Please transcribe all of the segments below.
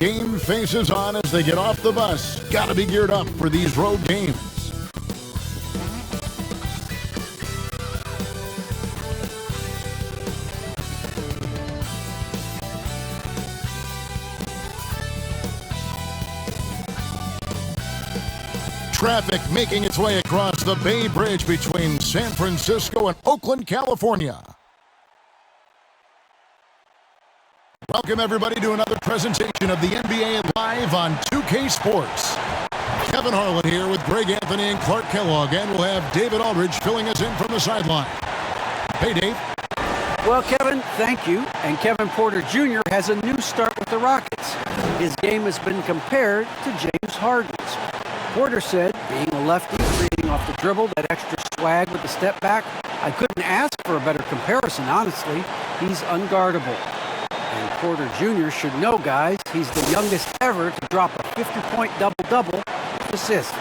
Game faces on as they get off the bus. Gotta be geared up for these road games. Traffic making its way across the Bay Bridge between San Francisco and Oakland, California. Welcome, everybody, to another presentation of the NBA Live on 2K Sports. Kevin Harlan here with Greg Anthony and Clark Kellogg, and we'll have David Aldridge filling us in from the sideline. Hey, Dave. Well, Kevin, thank you. And Kevin Porter Jr. has a new start with the Rockets. His game has been compared to James Harden's. Porter said, being a lefty, creating off the dribble, that extra swag with the step back, I couldn't ask for a better comparison, honestly. He's unguardable. And Porter Jr. should know, guys, he's the youngest ever to drop a 50-point double-double with assists.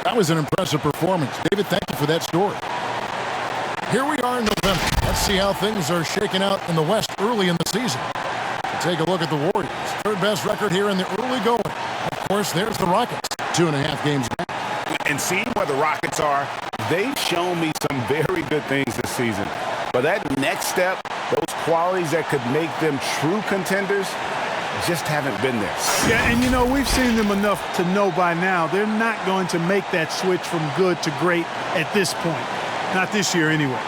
That was an impressive performance. David, thank you for that story. Here we are in November. Let's see how things are shaking out in the West early in the season. Take a look at the Warriors. Third best record here in the early going. Of course, there's the Rockets, 2.5 games back. And seeing where the Rockets are, they've shown me some very good things this season. But that next step, those qualities that could make them true contenders, just haven't been there. Yeah, and you know, we've seen them enough to know by now they're not going to make that switch from good to great at this point. Not this year, anyway.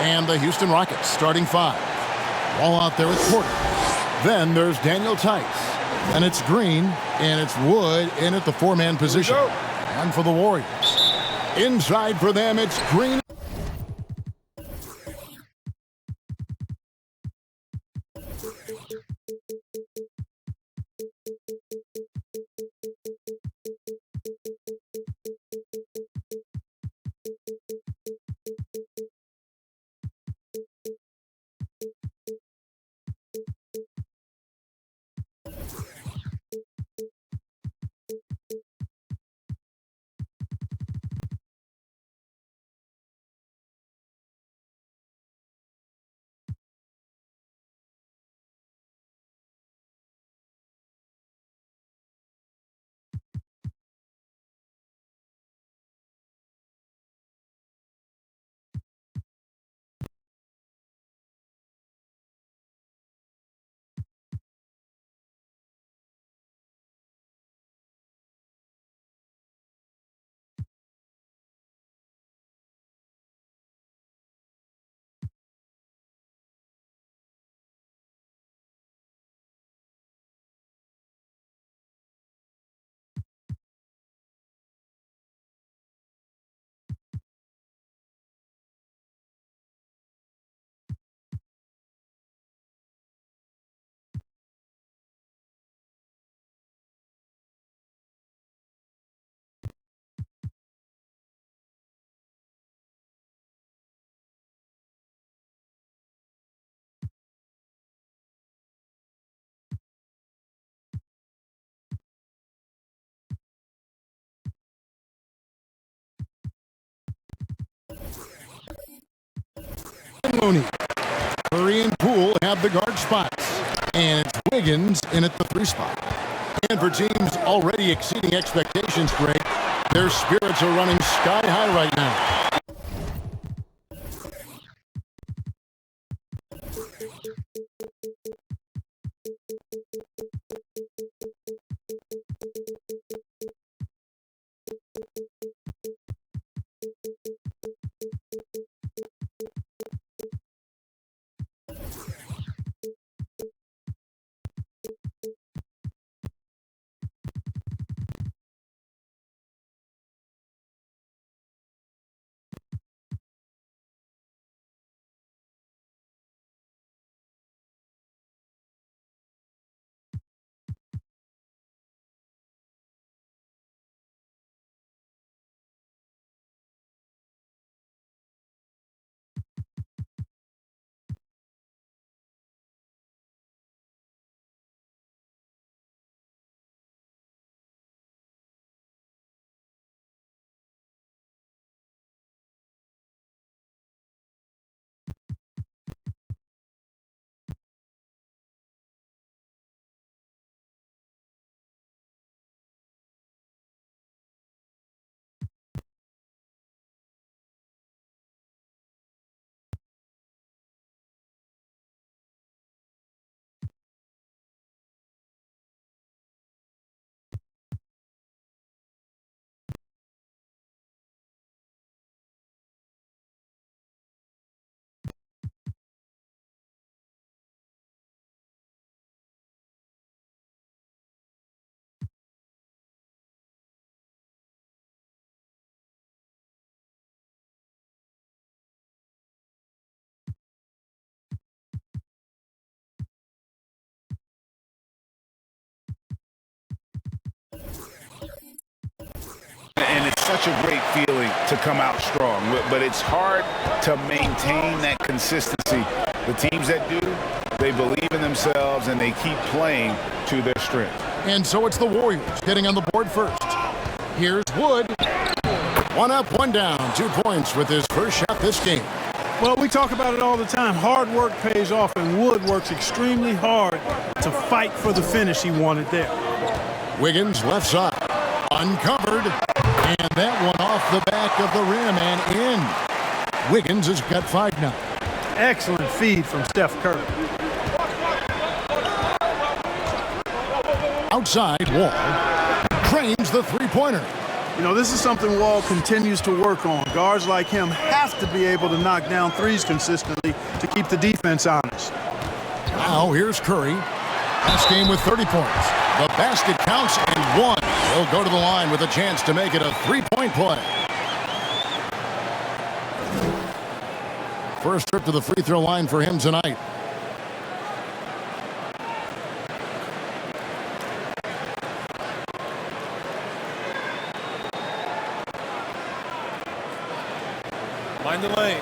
And the Houston Rockets starting 5. All out there with Porter. Then there's Daniel Tice. And it's Green, and it's Wood in at the 4-man position. And for the Warriors, inside for them, it's Green. Mooney. Curry and Poole have the guard spots. And it's Wiggins in at the 3 spot. And for teams already exceeding expectations, Greg, their spirits are running sky high right now. such a great feeling to come out strong, but it's hard to maintain that consistency. The teams that do, they believe in themselves and they keep playing to their strength. And so it's the Warriors getting on the board first. Here's Wood. One up, one down. 2 points with his first shot this game. Well, we talk about it all the time. Hard work pays off, and Wood works extremely hard to fight for the finish he wanted there. Wiggins left side. Uncovered. And that one off the back of the rim and in. Wiggins has got 5 now. Excellent feed from Steph Curry. Outside, Wall drains the three-pointer. You know, this is something Wall continues to work on. Guards like him have to be able to knock down threes consistently to keep the defense honest. Now here's Curry. Last game with 30 points. The basket counts and 1. He'll go to the line with a chance to make it a 3-point play. First trip to the free throw line for him tonight. Mind the lane.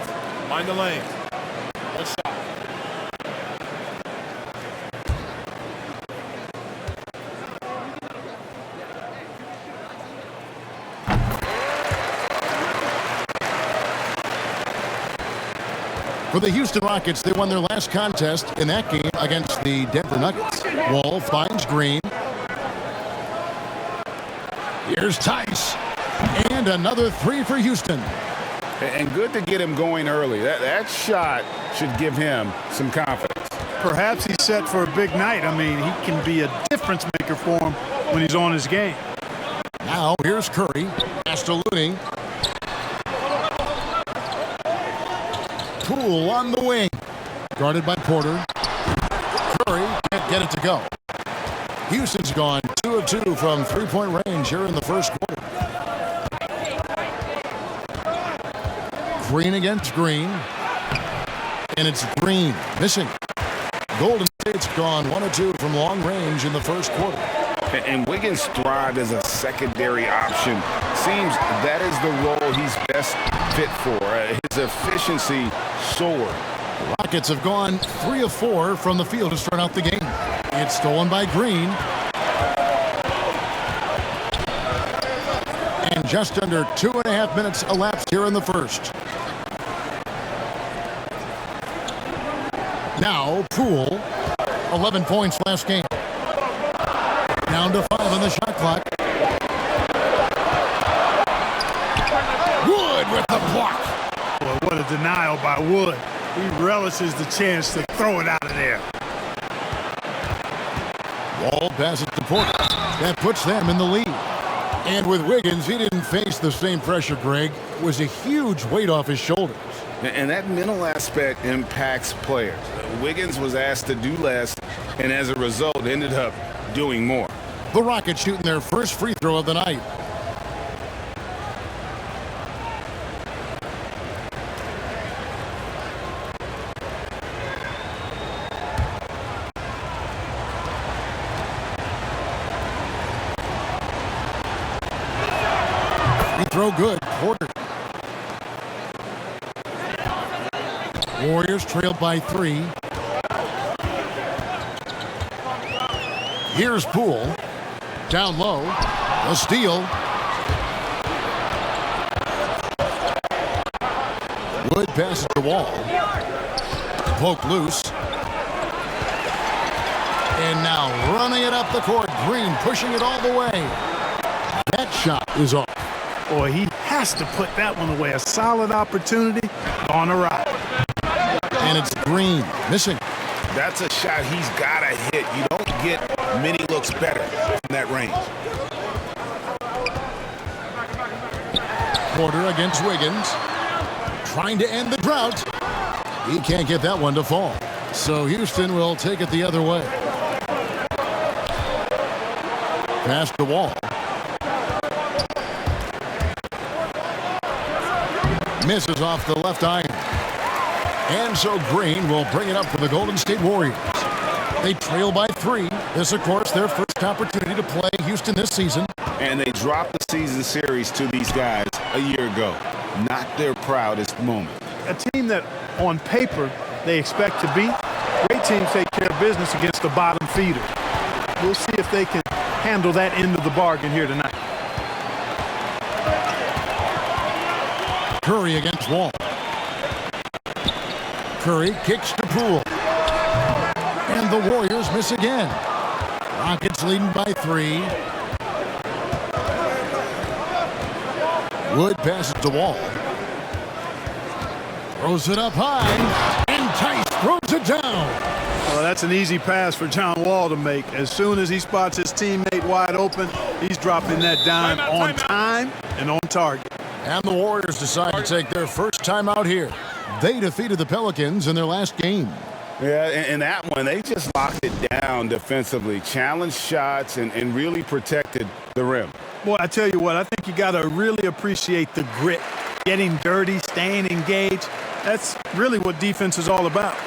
Mind the lane. Good shot. For the Houston Rockets, they won their last contest in that game against the Denver Nuggets. Wall finds Green. Here's Tice. And another 3 for Houston. And good to get him going early. That shot should give him some confidence. Perhaps he's set for a big night. I mean, he can be a difference maker for him when he's on his game. Now here's Curry. Pass to Looney. Poole on the wing. Guarded by Porter. Curry can't get it to go. Houston's gone 2 of 2 from three-point range here in the first quarter. Green against Green. And it's Green missing. Golden State's gone 1 of 2 from long range in the first quarter. And Wiggins thrived as a secondary option. Seems that is the role he's best fit for. His efficiency soared. The Rockets have gone 3 of 4 from the field to start out the game. It's stolen by Green. And just under 2.5 minutes elapsed here in the first. Now Poole, 11 points last game. Down to 5 on the shot clock. Wood with the block. Boy, what a denial by Wood. He relishes the chance to throw it out of there. Wall passes to Porter. That puts them in the lead. And with Wiggins, he didn't face the same pressure, Greg. It was a huge weight off his shoulders. And that mental aspect impacts players. Wiggins was asked to do less, and as a result, ended up doing more. The Rockets shooting their first free throw of the night. Free throw good. Porter. Warriors trailed by 3. Here's Poole. Down low. A steal. Wood passes the Wall. Poke loose. And now running it up the court. Green pushing it all the way. That shot is off. Boy, he has to put that one away. A solid opportunity on the right. And it's Green missing. That's a shot he's got to hit. You don't get many looks better from that range. Porter against Wiggins. Trying to end the drought. He can't get that one to fall. So Houston will take it the other way. Pass the Wall. Misses off the left iron. And so Green will bring it up for the Golden State Warriors. They trail by 3. This, of course, their first first opportunity to play Houston this season. And they dropped the season series to these guys a year ago. Not their proudest moment. A team that, on paper, they expect to beat. Great teams take care of business against the bottom feeder. We'll see if they can handle that end of the bargain here tonight. Curry against Wall. Curry kicks to Poole. And the Warriors miss again. Rockets leading by 3. Wood passes to Wall. Throws it up high. And Tice throws it down. Well, that's an easy pass for John Wall to make. As soon as he spots his teammate wide open, he's dropping that dime on time and on target. And the Warriors decide to take their first time out here. They defeated the Pelicans in their last game. Yeah, in that one, they just locked it down defensively, challenged shots, and really protected the rim. Boy, I tell you what, I think you got to really appreciate the grit. Getting dirty, staying engaged. That's really what defense is all about.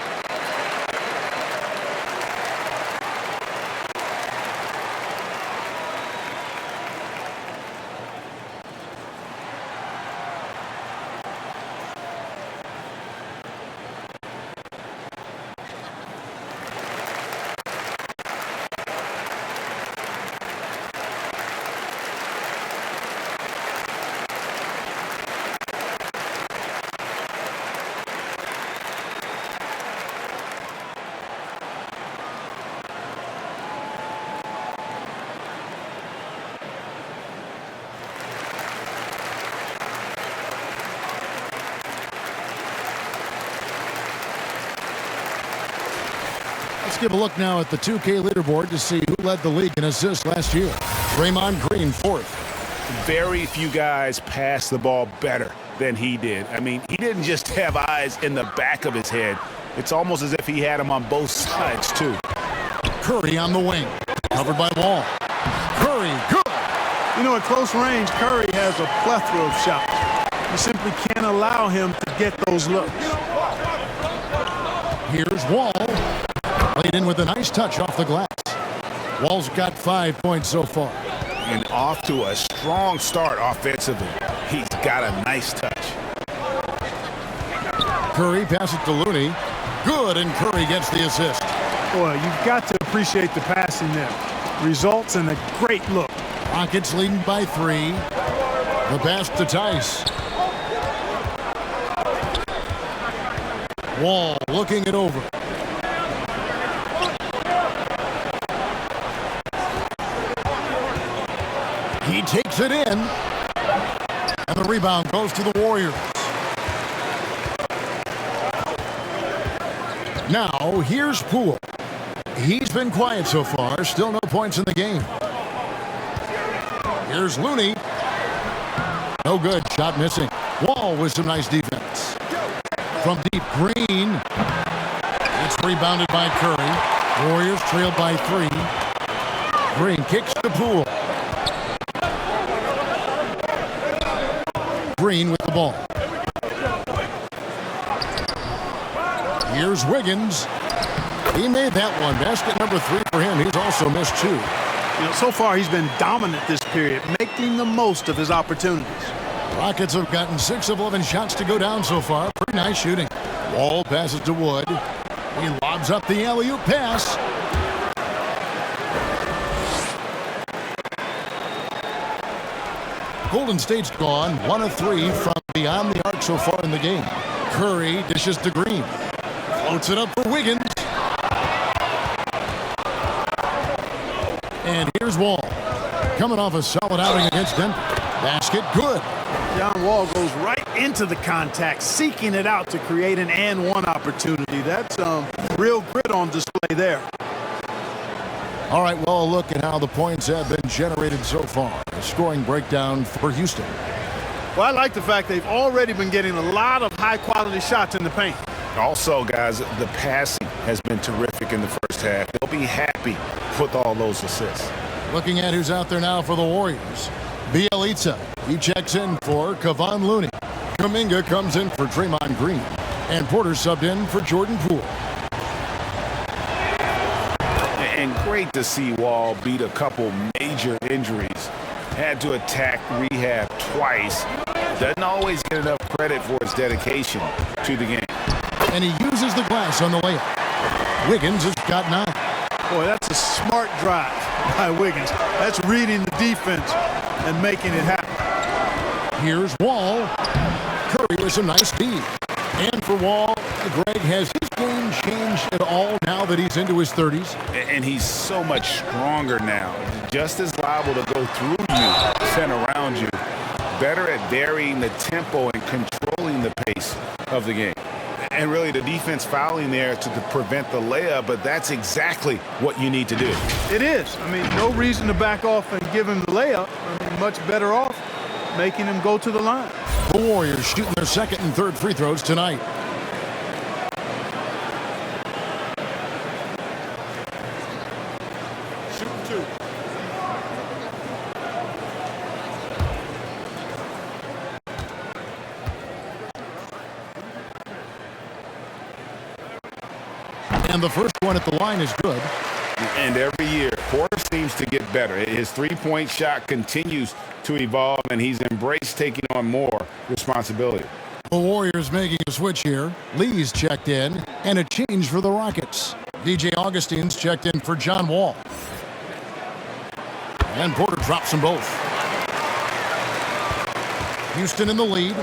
Let's give a look now at the 2K leaderboard to see who led the league in assists last year. Draymond Green, 4th. Very few guys pass the ball better than he did. I mean, he didn't just have eyes in the back of his head. It's almost as if he had them on both sides, too. Curry on the wing. Covered by Wall. Curry, good. You know, at close range, Curry has a plethora of shots. You simply can't allow him to get those looks. Here's Wall. Played in with a nice touch off the glass. Wall's got 5 points so far. And off to a strong start offensively. He's got a nice touch. Curry passes to Looney. Good, and Curry gets the assist. Boy, you've got to appreciate the passing there. Results in a great look. Rockets leading by 3. The pass to Tice. Wall looking it over. He takes it in. And the rebound goes to the Warriors. Now, here's Poole. He's been quiet so far. Still no points in the game. Here's Looney. No good. Shot missing. Wall with some nice defense. From deep, Green. It's rebounded by Curry. Warriors trail by 3. Green kicks to Poole. Green with the ball. Here's Wiggins. He made that one. Basket number 3 for him. He's also missed 2. You know, so far he's been dominant this period, making the most of his opportunities. Rockets have gotten 6 of 11 shots to go down so far. Pretty nice shooting. Wall passes to Wood. He lobs up the alley-oop pass. Golden State's gone 1 of 3 from beyond the arc so far in the game. Curry dishes to Green. Floats it up for Wiggins. And here's Wall. Coming off a solid outing against Denver. Basket good. John Wall goes right into the contact, seeking it out to create an and-one opportunity. That's real grit on display there. All right, well, a look at how the points have been generated so far. A scoring breakdown for Houston. Well, I like the fact they've already been getting a lot of high-quality shots in the paint. Also, guys, the passing has been terrific in the first half. They'll be happy with all those assists. Looking at who's out there now for the Warriors. Bielitsa, he checks in for Kevon Looney. Kuminga comes in for Draymond Green. And Porter subbed in for Jordan Poole. And great great to see Wall beat a couple major injuries. Had to attack rehab twice. Doesn't always get enough credit for his dedication to the game. And he uses the glass on the layup. Wiggins has got 9. Boy, that's a smart drive by Wiggins. That's reading the defense and making it happen. Here's Wall. Curry with some nice D. And for Wall, Greg, has his game changed at all now that he's into his 30s? And he's so much stronger now. Just as liable to go through you, send around you. Better at varying the tempo and controlling the pace of the game. And really, the defense fouling there to prevent the layup, but that's exactly what you need to do. It is. I mean, no reason to back off and give him the layup. I mean, much better off making him go to the line. The Warriors shooting their second and third free throws tonight. Shooting 2. And the first one at the line is good. And every year, Porter seems to get better. His three-point shot continues to evolve, and he's embraced taking on more responsibility. The Warriors making a switch here. Lee's checked in, and a change for the Rockets. DJ Augustine's checked in for John Wall. And Porter drops them both. Houston in the lead.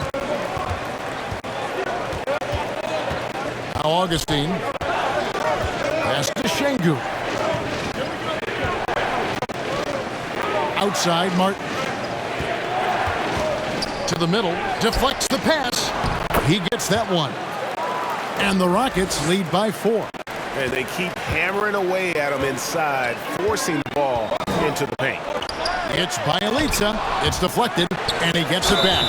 Now Augustine. Pass to Şengün. Outside, Martin. To the middle. Deflects the pass. He gets that one. And the Rockets lead by 4. And they keep hammering away at him inside, forcing the ball into the paint. It's Bjelica. It's deflected, and he gets it back.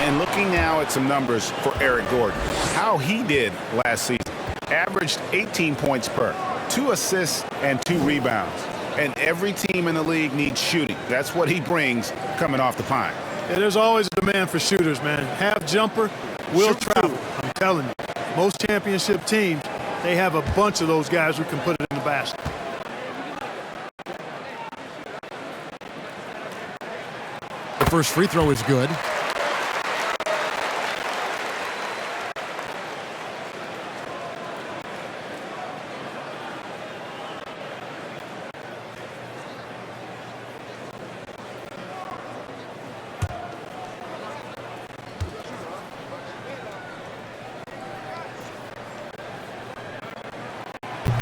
And looking now at some numbers for Eric Gordon. How he did last season. Averaged 18 points per, 2 assists and 2 rebounds. And every team in the league needs shooting. That's what he brings coming off the pine. Yeah, there's always a demand for shooters, man. Half jumper will travel. I'm telling you. Most championship teams, they have a bunch of those guys who can put it in the basket. The first free throw is good.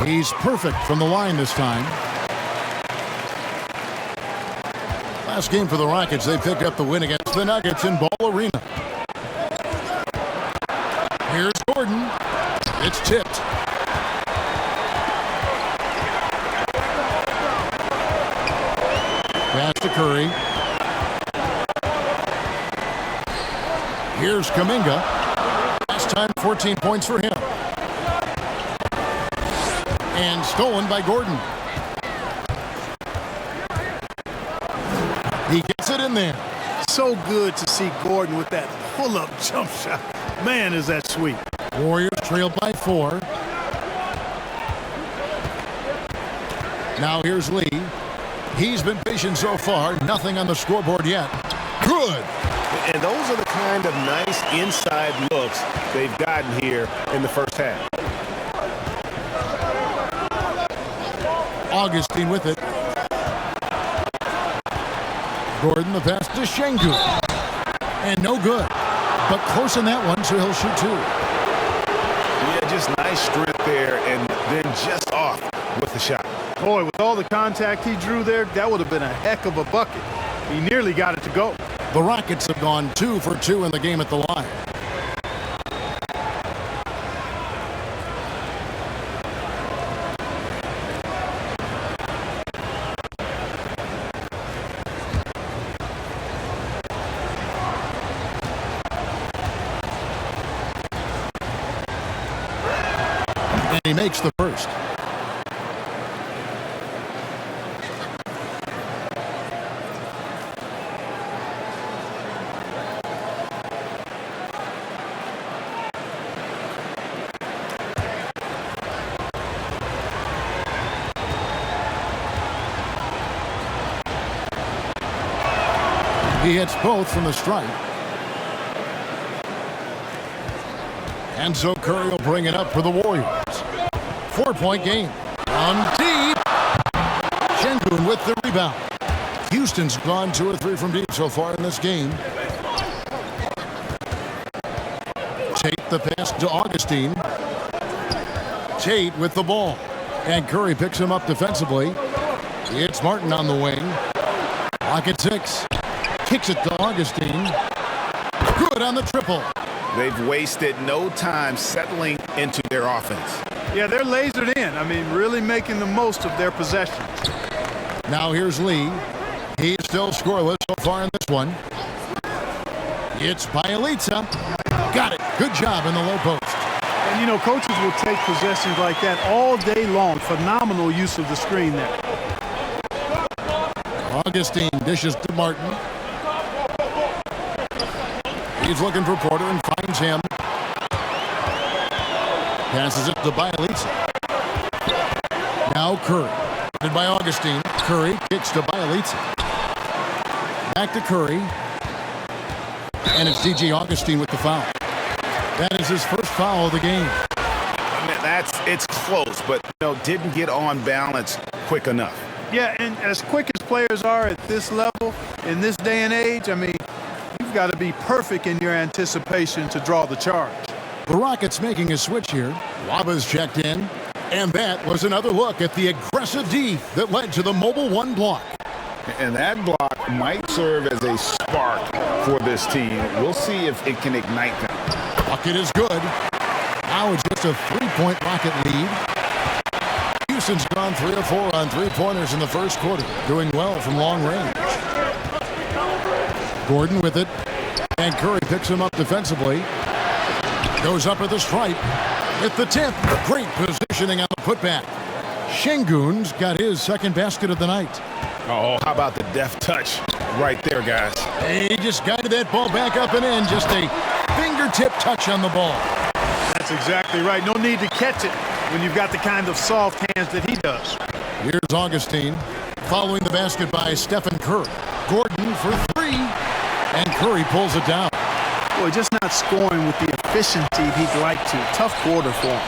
He's perfect from the line this time. Last game for the Rockets, they picked up the win against the Nuggets in Ball Arena. Here's Gordon. It's tipped. Pass to Curry. Here's Kuminga. Last time, 14 points for him. And stolen by Gordon. He gets it in there. So good to see Gordon with that pull-up jump shot. Man, is that sweet. Warriors trail by 4. Now here's Lee. He's been patient so far. Nothing on the scoreboard yet. Good. And those are the kind of nice inside looks they've gotten here in the first half. Augustine with it. Gordon, the pass to Şengün. And no good. But close on that one, so he'll shoot 2. Yeah, just nice strength there, and then just off with the shot. Boy, with all the contact he drew there, that would have been a heck of a bucket. He nearly got it to go. The Rockets have gone 2 for 2 in the game at the line. And he makes the first. He hits both from the stripe. And so Curry will bring it up for the Warriors. 4-point game. On deep. Şengün with the rebound. Houston's gone 2 or 3 from deep so far in this game. Tate the pass to Augustine. Tate with the ball. And Curry picks him up defensively. It's Martin on the wing. Clock at 6. Kicks it to Augustine. Good on the triple. They've wasted no time settling into their offense. Yeah, they're lasered in. I mean, really making the most of their possessions. Now here's Lee. He's still scoreless so far in this one. It's Bjelica. Got it. Good job in the low post. And, you know, coaches will take possessions like that all day long. Phenomenal use of the screen there. Augustine dishes to Martin. He's looking for Porter and finds him. Passes it to Bjelica. Now Curry. Headed by Augustine. Curry kicks to Bjelica. Back to Curry. And it's DJ Augustine with the foul. That is his first foul of the game. I mean, it's close, but didn't get on balance quick enough. Yeah, and as quick as players are at this level, in this day and age, I mean, you've got to be perfect in your anticipation to draw the charge. The Rockets making a switch here. Waba's checked in. And that was another look at the aggressive D that led to the Mobile 1 block. And that block might serve as a spark for this team. We'll see if it can ignite them. Bucket is good. Now it's just a 3-point Rocket lead. Houston's gone 3 of 4 on 3-pointers in the first quarter, doing well from long range. Gordon with it, and Curry picks him up defensively. Goes up at the stripe with the tip. Great positioning on the putback. Şengün's got his second basket of the night. Oh, how about the deft touch right there, guys? He just guided that ball back up and in. Just a fingertip touch on the ball. That's exactly right. No need to catch it when you've got the kind of soft hands that he does. Here's Augustine following the basket by Stephen Curry. Gordon for 3, and Curry pulls it down. Boy, just not scoring with the efficiency he'd like to. Tough quarter for him.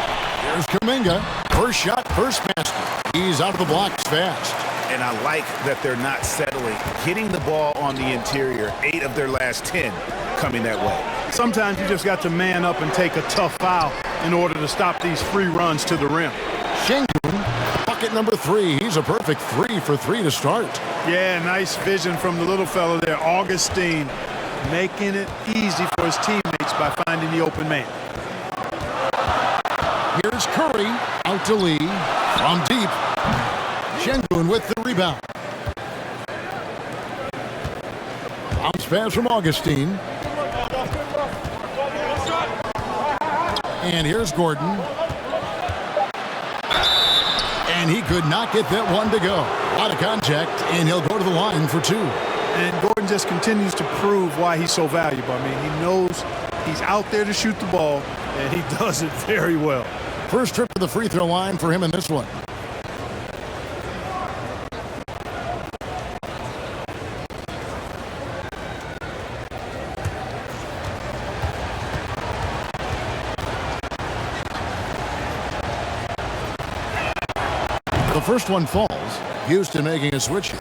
Here's Kuminga. First shot, first basket. He's out of the blocks fast. And I like that they're not settling. Hitting the ball on the interior, 8 of their last 10 coming that way. Sometimes you just got to man up and take a tough foul in order to stop these free runs to the rim. Şengün, bucket number 3. He's a perfect 3 for 3 to start. Yeah, nice vision from the little fella there, Augustine, making it easy for his teammates by finding the open man. Here's Curry out to Lee from deep. Şengün with the rebound. Bounce pass from Augustine. And here's Gordon. And he could not get that one to go. A lot of contact, and he'll go to the line for 2. And Gordon just continues to prove why he's so valuable. I mean, he knows he's out there to shoot the ball, and he does it very well. First trip to the free throw line for him in this one. The first one falls. Houston making a switch here.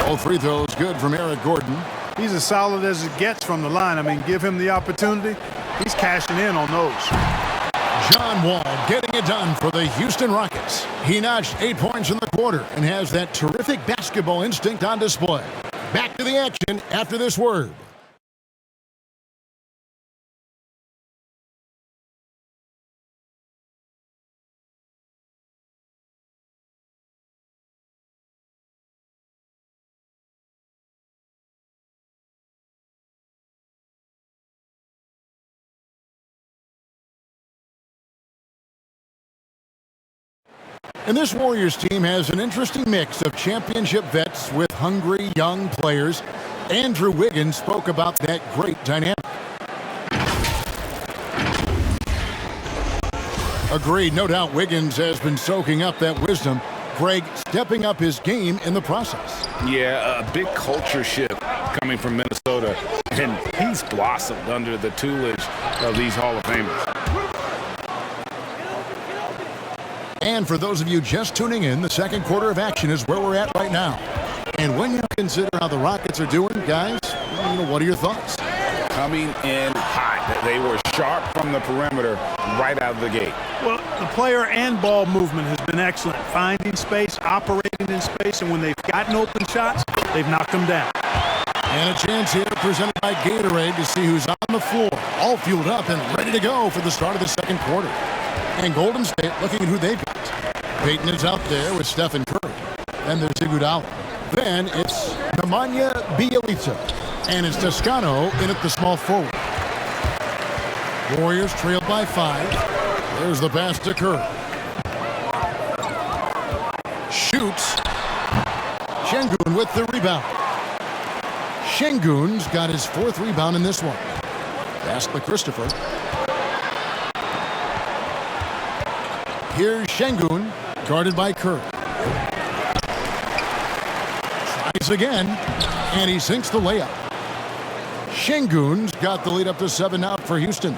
All free throws good from Eric Gordon. He's as solid as it gets from the line. I mean, give him the opportunity. He's cashing in on those. John Wall getting it done for the Houston Rockets. He notched 8 points in the quarter and has that terrific basketball instinct on display. Back to the action after this word. And this Warriors team has an interesting mix of championship vets with hungry young players. Andrew Wiggins spoke about that great dynamic. Agreed. No doubt Wiggins has been soaking up that wisdom. Greg stepping up his game in the process. Yeah, a big culture shift coming from Minnesota, and he's blossomed under the tutelage of these Hall of Famers. And for those of you just tuning in, the second quarter of action is where we're at right now. And when you consider how the Rockets are doing, guys, what are your thoughts? Coming in hot. They were sharp from the perimeter right out of the gate. Well, the player and ball movement has been excellent. Finding space, operating in space, and when they've gotten open shots, they've knocked them down. And a chance here presented by Gatorade to see who's on the floor, all fueled up and ready to go for the start of the second quarter. And Golden State looking at who they've got. Peyton is out there with Stephen Curry. Then there's Iguodala. Then it's Nemanja Bjelica. And it's Toscano in at the small forward. Warriors trailed by 5. There's the pass to Curry. Shoots. Şengün with the rebound. Şengün's got his 4th rebound in this one. Pass to Christopher. Here's Şengün, guarded by Curry. Tries again, and he sinks the layup. Şengün's got the lead up to 7 now for Houston.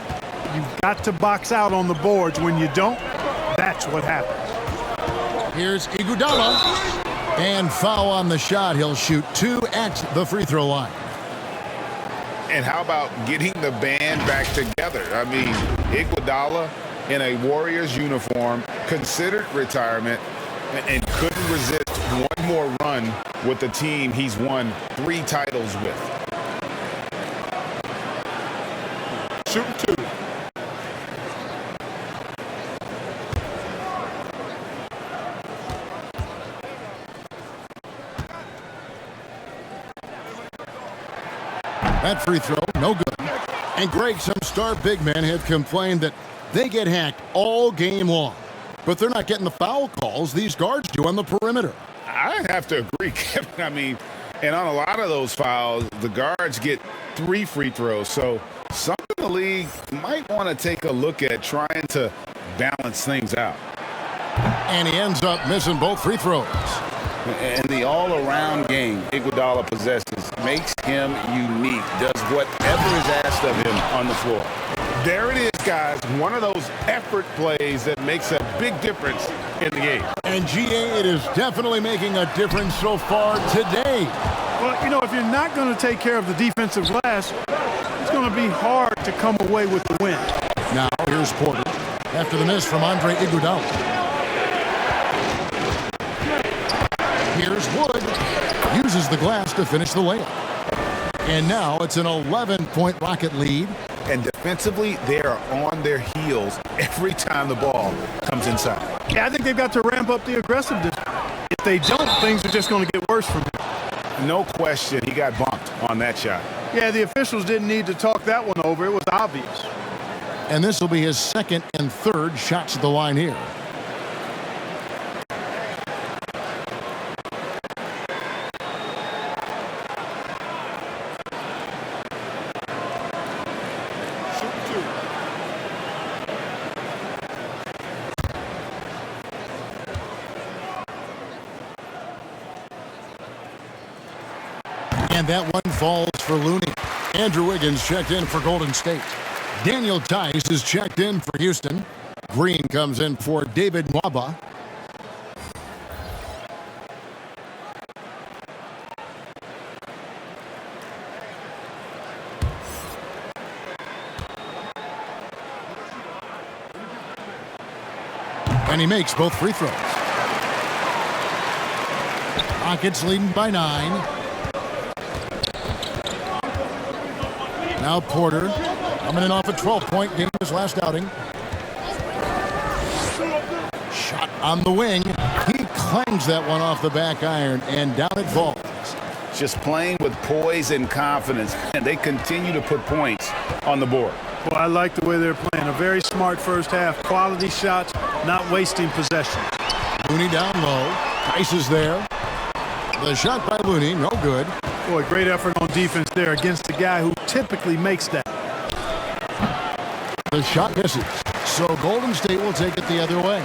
You've got to box out on the boards. When you don't, that's what happens. Here's Iguodala, and foul on the shot. He'll shoot 2 at the free throw line. And how about getting the band back together? I mean, Iguodala in a Warriors uniform, considered retirement, and couldn't resist one more run with the team he's won 3 titles with. Shooting 2. That free throw, no good. And Greg, some star big men have complained that they get hacked all game long. But they're not getting the foul calls these guards do on the perimeter. I have to agree, Kevin. I mean, and on a lot of those fouls, the guards get 3 free throws. So some in the league might want to take a look at trying to balance things out. And he ends up missing both free throws. And the all-around game Iguodala possesses makes him unique, does whatever is asked of him on the floor. There it is, guys. One of those effort plays that makes a big difference in the game. And GA, it is definitely making a difference so far today. Well, if you're not going to take care of the defensive glass, it's going to be hard to come away with the win. Now, here's Porter after the miss from Andre Iguodala. Here's Wood. Uses the glass to finish the layup. And now it's an 11-point Rocket lead. And defensively, they are on their heels every time the ball comes inside. Yeah, I think they've got to ramp up the aggressiveness. If they don't, things are just going to get worse from him. No question, he got bumped on that shot. Yeah, the officials didn't need to talk that one over. It was obvious. And this will be his 2nd and 3rd shots at the line here. And that one falls for Looney. Andrew Wiggins checked in for Golden State. Daniel Tice is checked in for Houston. Green comes in for David Nwaba. And he makes both free throws. Rockets leading by 9. Now Porter coming in off a 12-point game his last outing. Shot on the wing. He clangs that one off the back iron, and down it falls. Just playing with poise and confidence, and they continue to put points on the board. Well, I like the way they're playing. A very smart first half. Quality shots, not wasting possession. Looney down low. Tice is there. The shot by Looney, no good. Boy, great effort on defense there against the guy who typically makes that. The shot misses. So Golden State will take it the other way.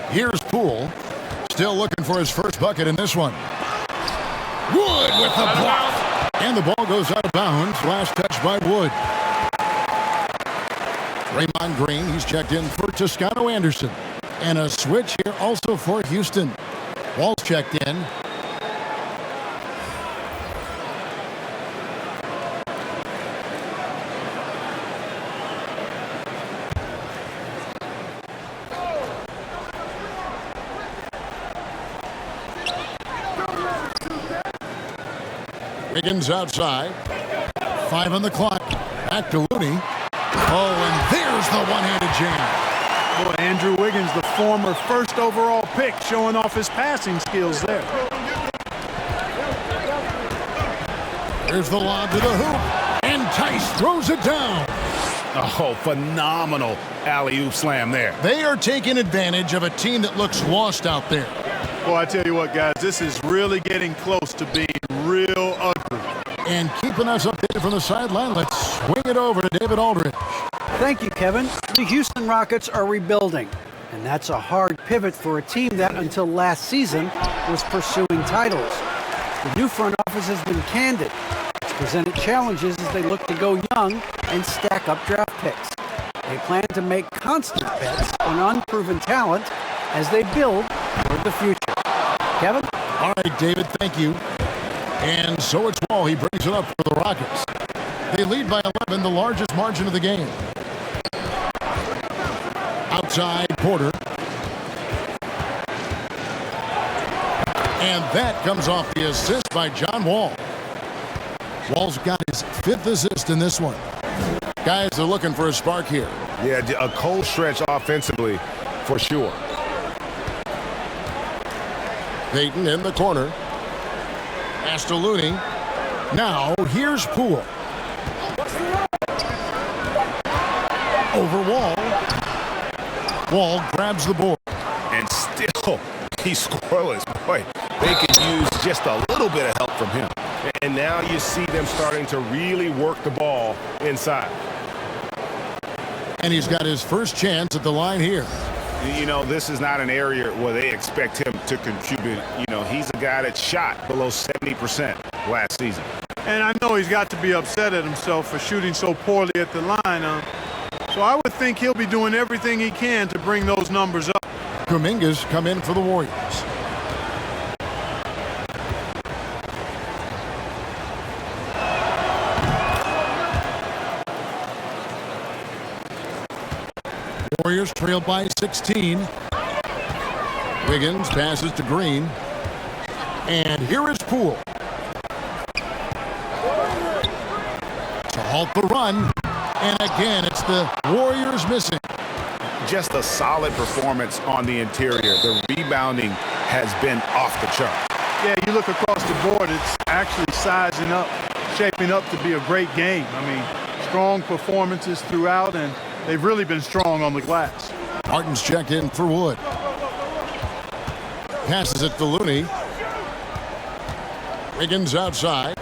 Here's Poole. Still looking for his first bucket in this one. Wood with the block. And the ball goes out of bounds. Last touch by Wood. Draymond Green, he's checked in for Toscano Anderson. And a switch here also for Houston. Wall's checked in. Wiggins outside. 5 on the clock. Back to Looney. Oh, and there's the one-handed jam. Boy, Andrew Wiggins, the former first overall pick, showing off his passing skills there. There's the lob to the hoop. And Tice throws it down. Oh, phenomenal alley-oop slam there. They are taking advantage of a team that looks lost out there. Boy, I tell you what, guys, this is really getting close to being real ugly. And keeping us updated from the sideline, let's swing it over to David Aldridge. Thank you, Kevin. The Houston Rockets are rebuilding, and that's a hard pivot for a team that until last season was pursuing titles. The new front office has been candid. It's presented challenges as they look to go young and stack up draft picks. They plan to make constant bets on unproven talent as they build toward the future. Kevin? All right, David, thank you. And so it's Wall. He brings it up for the Rockets. They lead by 11, the largest margin of the game. Outside, Porter. And that comes off the assist by John Wall. Wall's got his 5th assist in this one. Guys are looking for a spark here. Yeah, a cold stretch offensively for sure. Payton in the corner. Pass to Looney. Now, here's Poole. Over Wall. Wall grabs the board. And still, he's scoreless. Boy, they could use just a little bit of help from him. And now you see them starting to really work the ball inside. And he's got his first chance at the line here. You know, this is not an area where they expect him to contribute. You know, he's a guy that shot below 70% last season. And I know he's got to be upset at himself for shooting so poorly at the line. So I would think he'll be doing everything he can to bring those numbers up. Kuminga's come in for the Warriors. Warriors trailed by 16. Wiggins passes to Green. And here is Poole. To halt the run. And again, it's the Warriors missing. Just a solid performance on the interior. The rebounding has been off the chart. Yeah, you look across the board, it's actually sizing up, shaping up to be a great game. I mean, strong performances throughout, and they've really been strong on the glass. Martin's checked in for Wood. Passes it to Looney. Wiggins outside.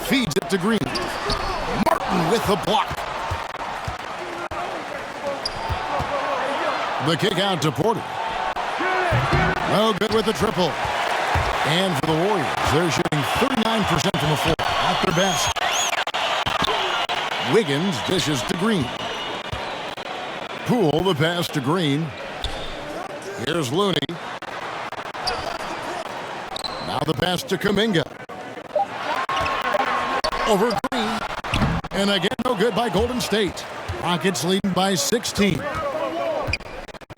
Feeds it to Green. Martin with the block. The kick out to Porter. No good with the triple. And for the Warriors, they're shooting 39% from the floor, at their best. Wiggins dishes to Green. Poole the pass to Green. Here's Looney. Now the pass to Kuminga. Over Green. And again, no good by Golden State. Rockets leading by 16.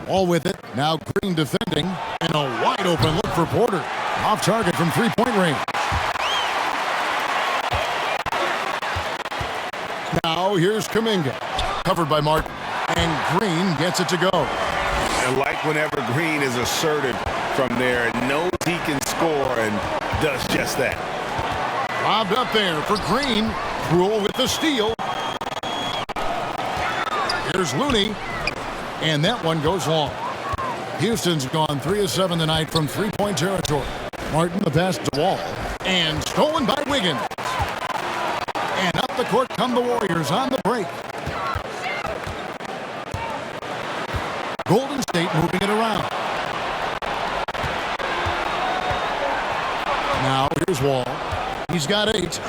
All with it. Now Green defending. And a wide open look for Porter. Off target from three-point range. Now here's Kuminga. Covered by Martin. And Green gets it to go. And like whenever Green is assertive from there, knows he can score and does just that. Lobbed up there for Green. Poole with the steal. Here's Here's Looney, and that one goes long. Houston's gone 3 of 7 tonight from three-point territory. Martin the pass to Wall, and stolen by Wiggins. And up the court come the Warriors on the break. Golden State moving it around. Now here's Wall. He's got 8.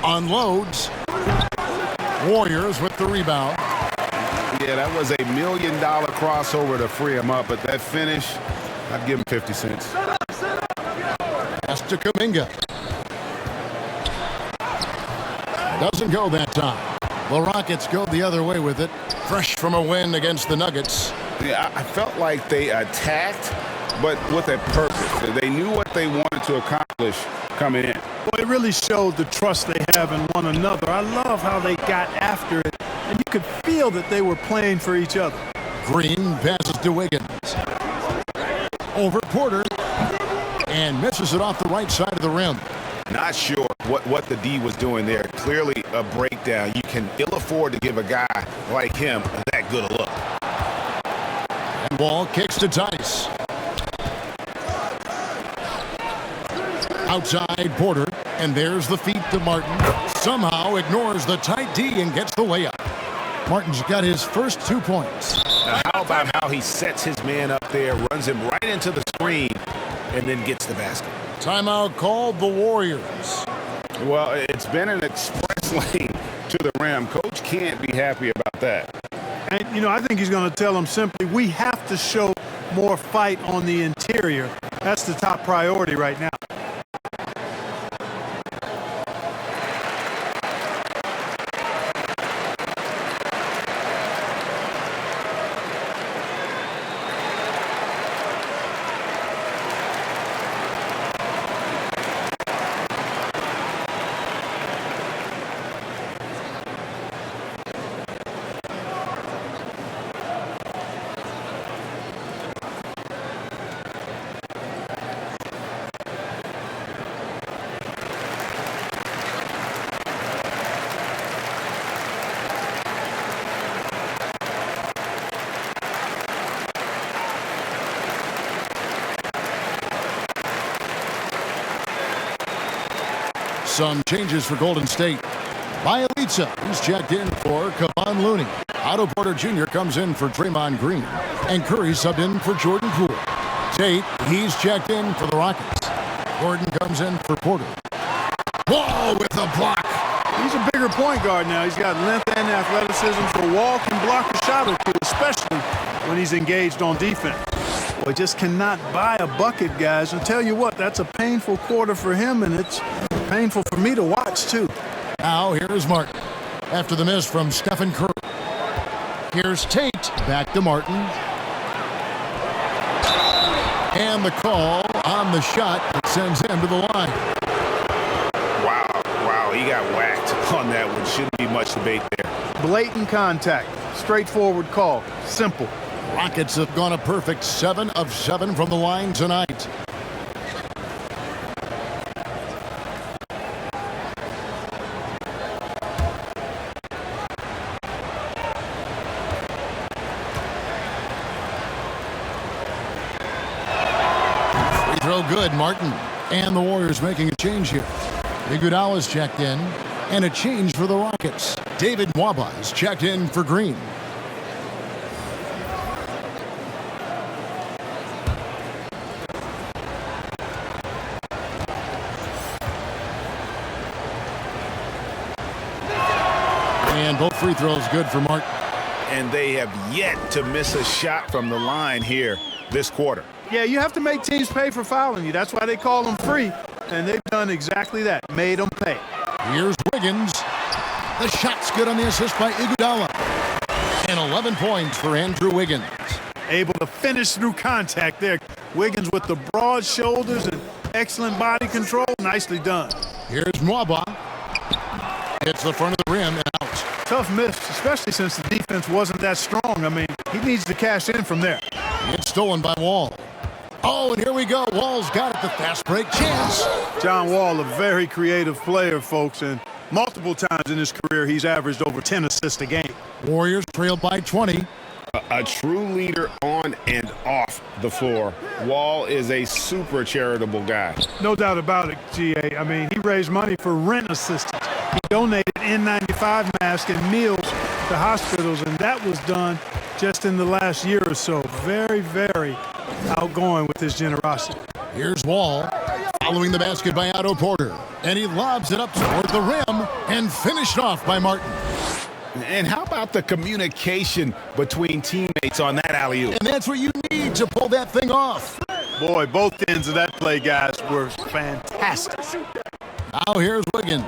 Unloads. Warriors with the rebound. Yeah, that was $1 million crossover to free him up, but that finish, I'd give him 50 cents. Pass to Kuminga. Doesn't go that time. The Rockets go the other way with it. Fresh from a win against the Nuggets. Yeah, I felt like they attacked, but with a purpose. They knew what they wanted to accomplish coming in. Well, it really showed the trust they have in one another. I love how they got after it, and you could feel that they were playing for each other. Green passes to Wiggins. Over Porter. And misses it off the right side of the rim. Not sure what the D was doing there. Clearly a breakdown. You can ill afford to give a guy like him that good a look. And Wall kicks to Tice. Outside Porter, and there's the feed to Martin. Somehow ignores the tight D and gets the layup. Martin's got his first 2 points. Now how about how he sets his man up there, runs him right into the screen, and then gets the basket. Timeout called the Warriors. Well, it's been an express lane to the rim. Coach can't be happy about that. And, you know, I think he's going to tell them simply, we have to show more fight on the interior. That's the top priority right now. Some changes for Golden State. Bielitsa, who's checked in for Kevon Looney. Otto Porter Jr. comes in for Draymond Green. And Curry subbed in for Jordan Poole. Tate, he's checked in for the Rockets. Gordon comes in for Porter. Wall with a block. He's a bigger point guard now. He's got length and athleticism, so Wall can block a shot or two, especially when he's engaged on defense. Boy, just cannot buy a bucket, guys. I'll tell you what, that's a painful quarter for him, and it's painful for me to watch, too. Now, here's Martin. After the miss from Stephen Curry. Here's Tate. Back to Martin. And the call on the shot that sends him to the line. Wow, he got whacked on that one. Shouldn't be much debate there. Blatant contact. Straightforward call. Simple. Rockets have gone a perfect 7 of 7 from the line tonight. Free throw good, Martin. And the Warriors making a change here. Iguodala's checked in, and a change for the Rockets. David Nwaba is checked in for Green. And both free throws good for Martin. And they have yet to miss a shot from the line here this quarter. Yeah, you have to make teams pay for fouling you. That's why they call them free. And they've done exactly that, made them pay. Here's Wiggins. The shot's good on the assist by Iguodala. And 11 points for Andrew Wiggins. Able to finish through contact there. Wiggins with the broad shoulders and excellent body control. Nicely done. Here's Nwaba. Hits the front of the rim and out. Tough miss, especially since the defense wasn't that strong. I mean, he needs to cash in from there. It's stolen by Wall. Oh, and here we go. Wall's got it. The fast break chance. John Wall, a very creative player, folks, and multiple times in his career he's averaged over 10 assists a game. Warriors trailed by 20. A true leader on and off the floor. Wall is a super charitable guy. No doubt about it, GA. I mean, he raised money for rent assistance. He donated N95 masks and meals to hospitals, and that was done just in the last year or so. Very, very outgoing with his generosity. Here's Wall, following the basket by Otto Porter, and he lobs it up toward the rim and finished off by Martin. And how about the communication between teammates on that alley-oop? And that's what you need to pull that thing off. Boy, both ends of that play, guys, were fantastic. Now here's Wiggins.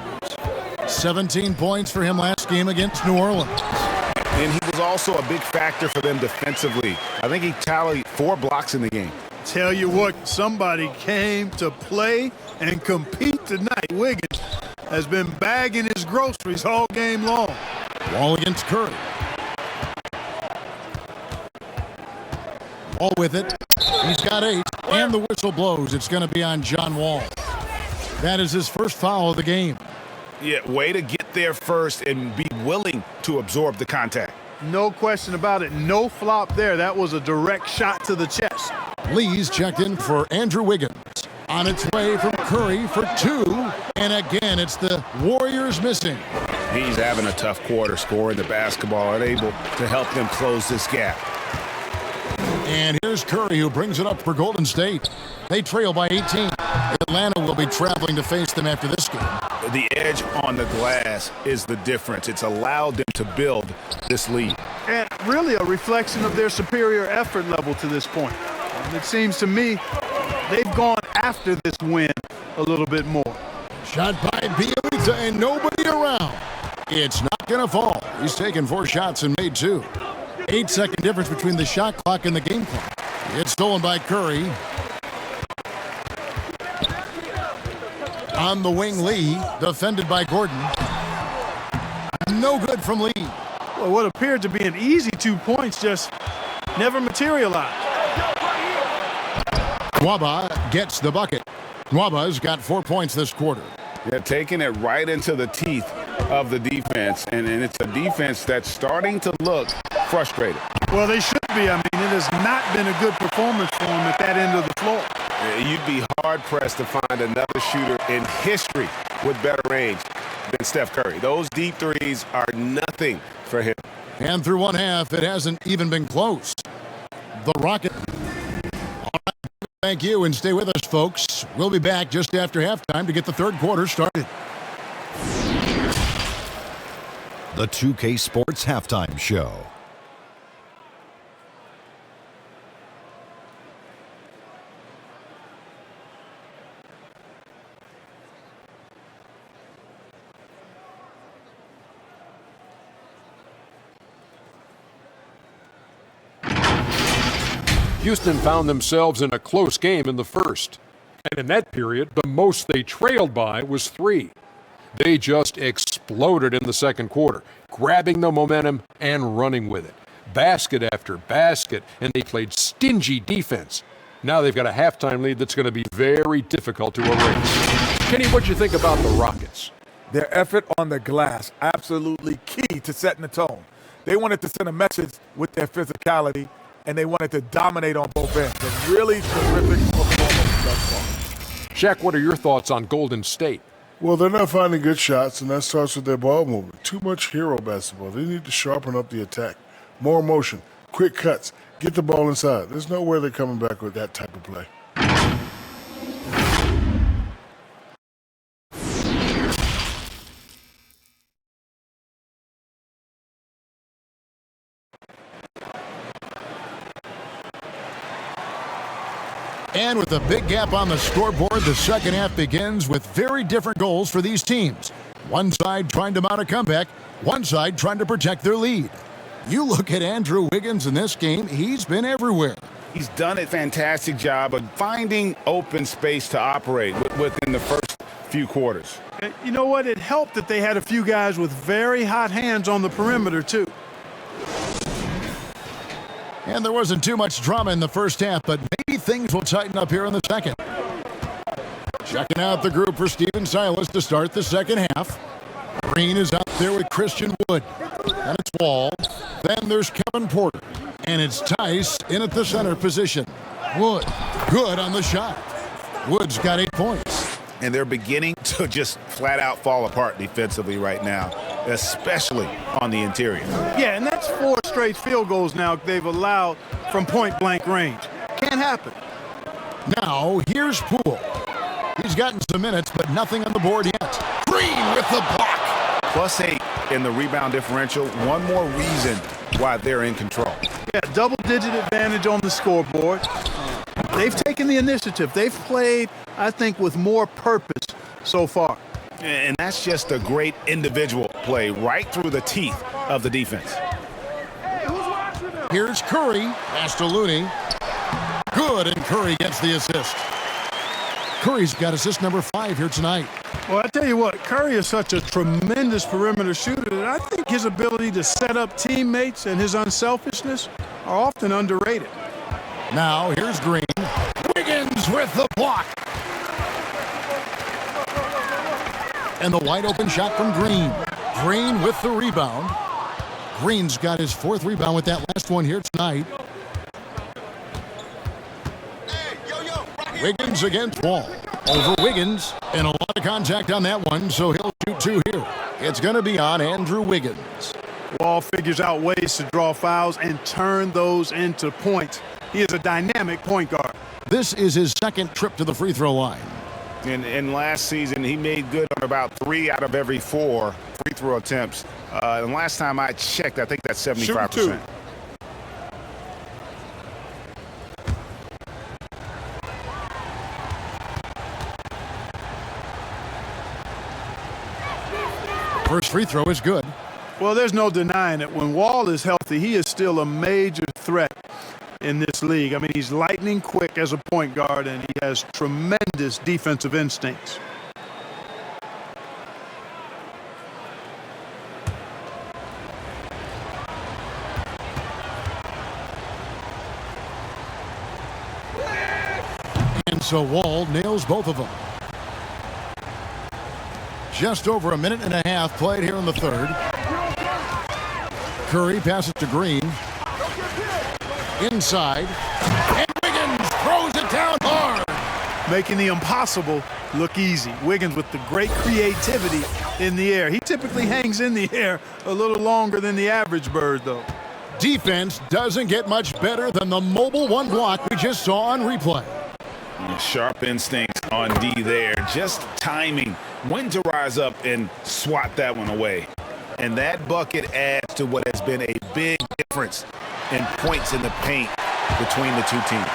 17 points for him last game against New Orleans. And he was also a big factor for them defensively. I think he tallied 4 blocks in the game. Tell you what, somebody came to play and compete tonight. Wiggins has been bagging his groceries all game long. Wall against Curry. Wall with it. He's got 8, and the whistle blows. It's going to be on John Wall. That is his first foul of the game. Yeah, way to get there first and be willing to absorb the contact. No question about it. No flop there. That was a direct shot to the chest. Lee's checked in for Andrew Wiggins. On its way from Curry for 2, and again, it's the Warriors missing. He's having a tough quarter, scoring the basketball, unable to help them close this gap. And here's Curry, who brings it up for Golden State. They trail by 18. Atlanta will be traveling to face them after this game. The edge on the glass is the difference. It's allowed them to build this lead. And really a reflection of their superior effort level to this point. And it seems to me they've gone after this win a little bit more. Shot by Bielitsa and nobody around. It's not going to fall. He's taken 4 shots and made 2. 8-second difference between the shot clock and the game clock. It's stolen by Curry. On the wing, Lee, defended by Gordon. No good from Lee. Well, what appeared to be an easy 2 points just never materialized. Nwaba gets the bucket. Nwaba's got 4 points this quarter. Yeah, taking it right into the teeth of the defense, and it's a defense that's starting to look frustrated. Well, they should be. I mean, it has not been a good performance for them at that end of the floor. You'd be hard-pressed to find another shooter in history with better range than Steph Curry. Those deep threes are nothing for him. And through one half, it hasn't even been close. The Rocket. All right, thank you, and stay with us, folks. We'll be back just after halftime to get the third quarter started. The 2K Sports Halftime Show. Houston found themselves in a close game in the first. And in that period, the most they trailed by was 3. They just exploded in the second quarter, grabbing the momentum and running with it. Basket after basket, and they played stingy defense. Now they've got a halftime lead that's going to be very difficult to erase. Kenny, what do you think about the Rockets? Their effort on the glass, absolutely key to setting the tone. They wanted to send a message with their physicality, and they wanted to dominate on both ends. A really terrific performance thus far. Shaq, what are your thoughts on Golden State? Well, they're not finding good shots, and that starts with their ball movement. Too much hero basketball. They need to sharpen up the attack. More motion, quick cuts, get the ball inside. There's no way they're coming back with that type of play. And with a big gap on the scoreboard, the second half begins with very different goals for these teams. One side trying to mount a comeback, one side trying to protect their lead. You look at Andrew Wiggins in this game, he's been everywhere. He's done a fantastic job of finding open space to operate within the first few quarters. You know what? It helped that they had a few guys with very hot hands on the perimeter, too. And there wasn't too much drama in the first half, but maybe things will tighten up here in the second. Checking out the group for Steven Silas to start the second half. Green is out there with Christian Wood. And it's Wall. Then there's Kevin Porter. And it's Tice in at the center position. Wood, good on the shot. Wood's got 8 points. And they're beginning to just flat out fall apart defensively right now, especially on the interior. Yeah, and that's 4 straight field goals now they've allowed from point-blank range. Can't happen. Now, here's Poole. He's gotten some minutes, but nothing on the board yet. Green with the block. +8 in the rebound differential. One more reason why they're in control. Yeah, double-digit advantage on the scoreboard. They've taken the initiative. They've played, I think, with more purpose so far. And that's just a great individual play right through the teeth of the defense. Here's Curry. Pass to Looney. Good, and Curry gets the assist. Curry's got assist number 5 here tonight. Well, I tell you what, Curry is such a tremendous perimeter shooter that I think his ability to set up teammates and his unselfishness are often underrated. Now, here's Green. Wiggins with the block. And the wide open shot from Green. Green with the rebound. Green's got his 4th rebound with that last one here tonight. Wiggins against Wall. Over Wiggins, and a lot of contact on that one, so he'll shoot 2 here. It's going to be on Andrew Wiggins. Wall figures out ways to draw fouls and turn those into points. He is a dynamic point guard. This is his 2nd trip to the free throw line. And last season, he made good on about 3 out of every 4 free throw attempts. And last time I checked, I think that's 75%. First free throw is good. Well, there's no denying it. When Wall is healthy, he is still a major threat in this league. I mean, he's lightning quick as a point guard, and he has tremendous defensive instincts. And so Wall nails both of them. Just over a minute and a half played here in the third. Curry passes to Green. Inside. And Wiggins throws it down hard. Making the impossible look easy. Wiggins with the great creativity in the air. He typically hangs in the air a little longer than the average bird, though. Defense doesn't get much better than the mobile 1 block we just saw on replay. Sharp instincts on D there. Just timing when to rise up and swat that one away. And that bucket adds to what has been a big difference in points in the paint between the two teams.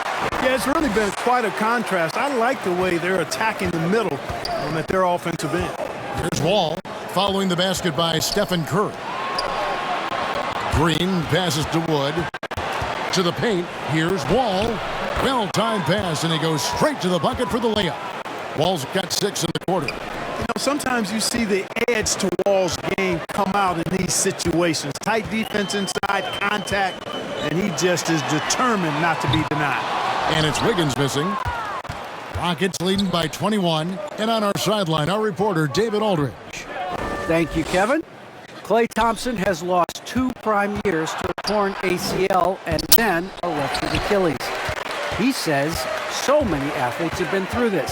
Yeah, it's really been quite a contrast. I like the way they're attacking the middle at their offensive end. Here's Wall following the basket by Stephen Curry. Green passes to Wood. To the paint. Here's Wall. Well-timed pass, and he goes straight to the bucket for the layup. Wall's got 6 in the quarter. You know, sometimes you see the edge to Wall's game come out in these situations. Tight defense inside, contact, and he just is determined not to be denied. And it's Wiggins missing. Rockets leading by 21. And on our sideline, our reporter, David Aldridge. Thank you, Kevin. Klay Thompson has lost 2 prime years to a torn ACL and then a ruptured Achilles. He says so many athletes have been through this.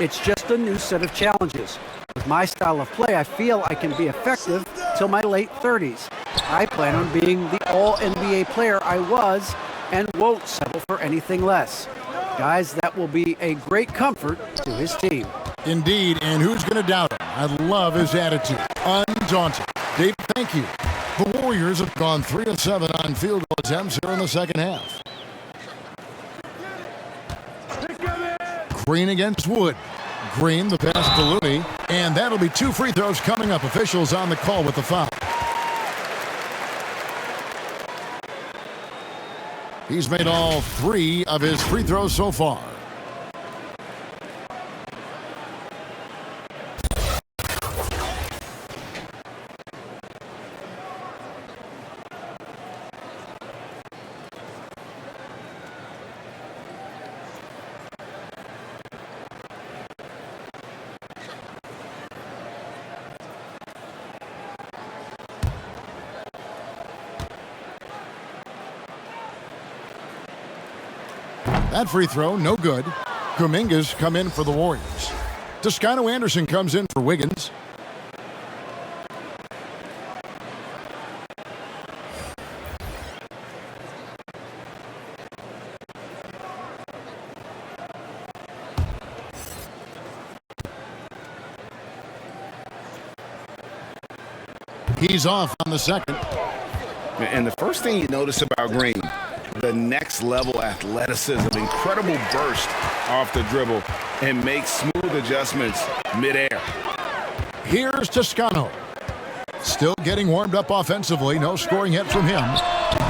It's just a new set of challenges. With my style of play, I feel I can be effective till my late 30s. I plan on being the all-NBA player I was and won't settle for anything less. Guys, that will be a great comfort to his team. Indeed, and who's going to doubt him? I love his attitude. Undaunted. Dave, thank you. The Warriors have gone 3 of 7 on field goal attempts here in the second half. Green against Wood. Green, the pass to Looney, and that'll be 2 free throws coming up. Officials on the call with the foul. He's made all 3 of his free throws so far. That free throw, no good. Kuminga's come in for the Warriors. Toscano Anderson comes in for Wiggins. He's off on the second. And the first thing you notice about Green, the next level athleticism, incredible burst off the dribble, and makes smooth adjustments midair. Here's Toscano. Still getting warmed up offensively. No scoring yet from him.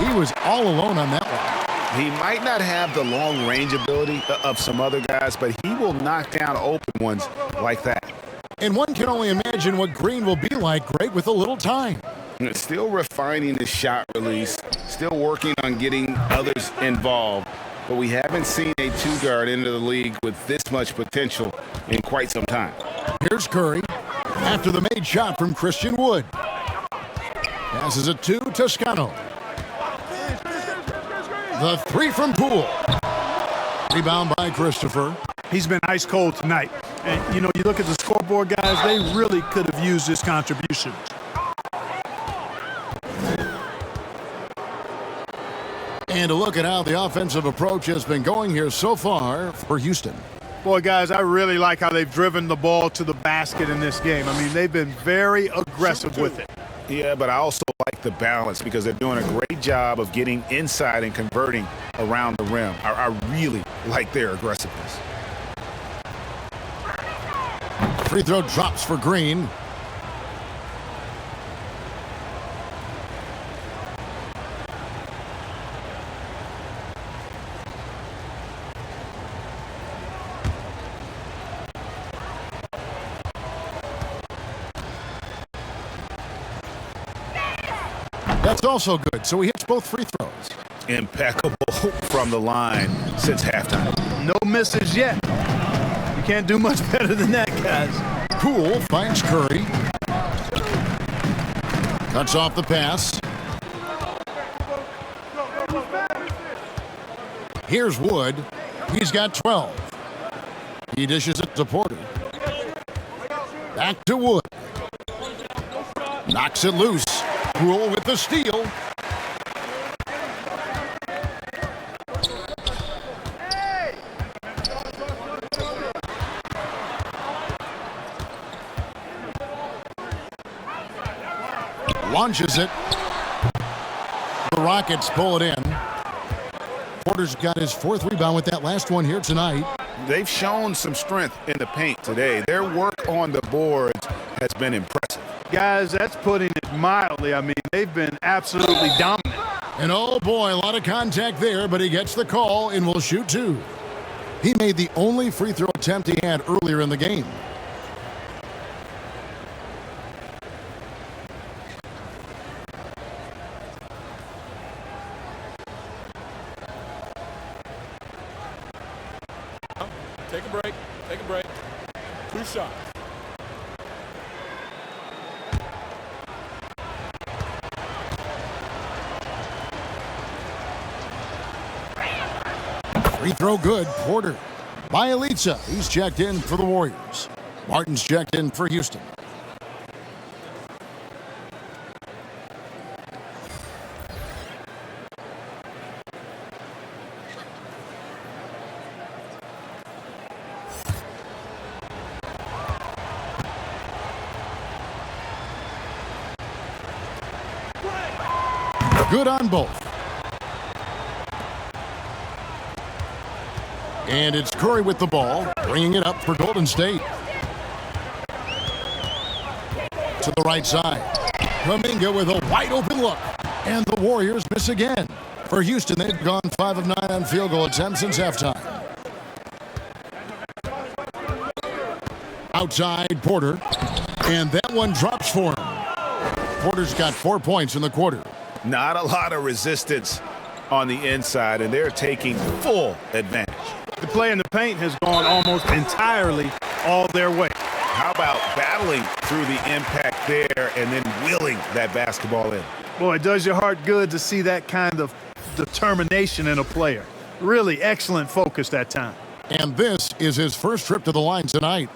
He was all alone on that one. He might not have the long range ability of some other guys, but he will knock down open ones like that. And one can only imagine what Green will be like, Greg, with a little time. Still refining his shot release, still working on getting others involved, but we haven't seen a two-guard into the league with this much potential in quite some time. Here's Curry after the made shot from Christian Wood. Passes it to Toscano. The three from Poole. Rebound by Christopher. He's been ice cold tonight. And, you know, you look at the scoreboard, guys, they really could have used his contributions. And a look at how the offensive approach has been going here so far for Houston. Boy, guys, I really like how they've driven the ball to the basket in this game. I mean, they've been very aggressive with it. Yeah, but I also like the balance because they're doing a great job of getting inside and converting around the rim. I really like their aggressiveness. Free throw drops for Green. That's also good, so he hits both free throws. Impeccable from the line since halftime. No misses yet. You can't do much better than that, guys. Poole finds Curry. Cuts off the pass. Here's Wood. He's got 12. He dishes it to Porter. Back to Wood. Knocks it loose. Poole with the steal. Launches it. The Rockets pull it in. Porter's got his fourth rebound with that last one here tonight. They've shown some strength in the paint today. Their work on the boards has been impressive. Guys, that's putting it mildly. I mean, they've been absolutely dominant. And oh boy, a lot of contact there, but he gets the call and will shoot two. He made the only free throw attempt he had earlier in the game. Take a break. Take a break. 2 shots. Free throw good. Porter. Bielitsa. He's checked in for the Warriors. Martin's checked in for Houston. Good on both. And it's Curry with the ball, bringing it up for Golden State. To the right side. Kuminga with a wide open look. And the Warriors miss again. For Houston, they've gone 5 of 9 on field goal attempts since halftime. Outside, Porter. And that one drops for him. Porter's got 4 points in the quarter. Not a lot of resistance on the inside, and they're taking full advantage. The play in the paint has gone almost entirely all their way. How about battling through the impact there and then wheeling that basketball in? Boy, it does your heart good to see that kind of determination in a player. Really excellent focus that time. And this is his first trip to the line tonight.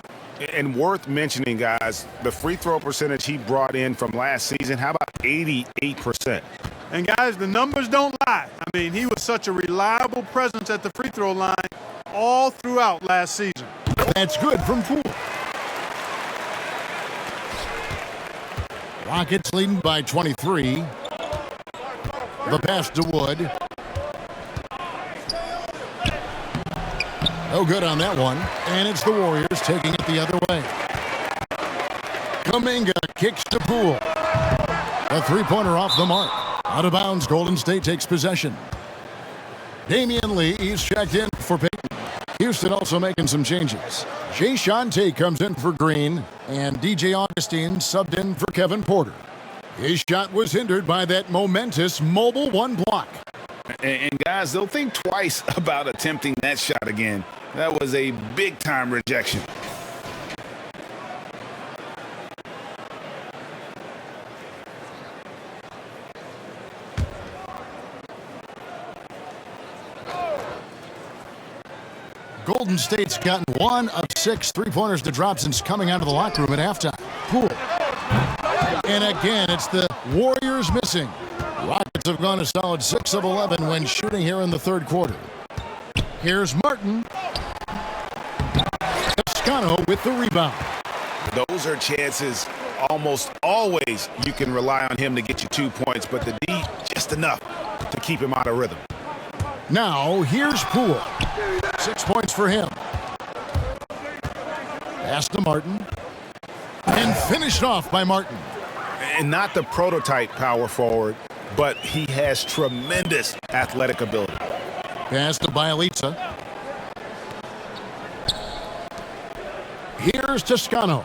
And worth mentioning, guys, the free throw percentage he brought in from last season, how about 88%? And, guys, the numbers don't lie. I mean, he was such a reliable presence at the free throw line all throughout last season. That's good from Poole. Rockets leading by 23. The pass to Wood. No good on that one. And it's the Warriors taking it the other way. Kuminga kicks to Poole. A three-pointer off the mark. Out of bounds, Golden State takes possession. Damian Lee is checked in for Payton. Houston also making some changes. Jay Shante comes in for Green, and DJ Augustine subbed in for Kevin Porter. His shot was hindered by that momentous mobile one block. And guys, they'll think twice about attempting that shot again. That was a big-time rejection. Golden State's gotten 1 of 6 three-pointers to drop since coming out of the locker room at halftime. Poole. And again, it's the Warriors missing. Rockets have gone a solid 6 of 11 when shooting here in the third quarter. Here's Martin. Toscano with the rebound. Those are chances almost always you can rely on him to get you 2 points, but the D just enough to keep him out of rhythm. Now, here's Poole. 6 points for him. Pass to Martin. And finished off by Martin. And not the prototype power forward, but he has tremendous athletic ability. Pass to Bielitsa. Here's Toscano.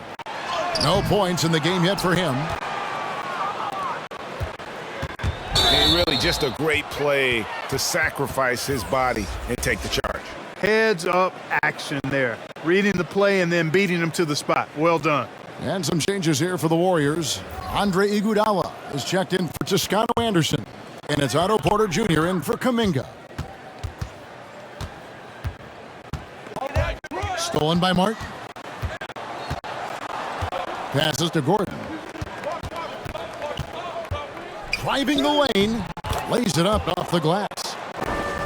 No points in the game yet for him. And really just a great play to sacrifice his body and take the charge. Heads up action there. Reading the play and then beating him to the spot. Well done. And some changes here for the Warriors. Andre Iguodala is checked in for Toscano Anderson. And it's Otto Porter Jr. in for Kuminga. Stolen by Martin. Passes to Gordon. Driving the lane. Lays it up off the glass.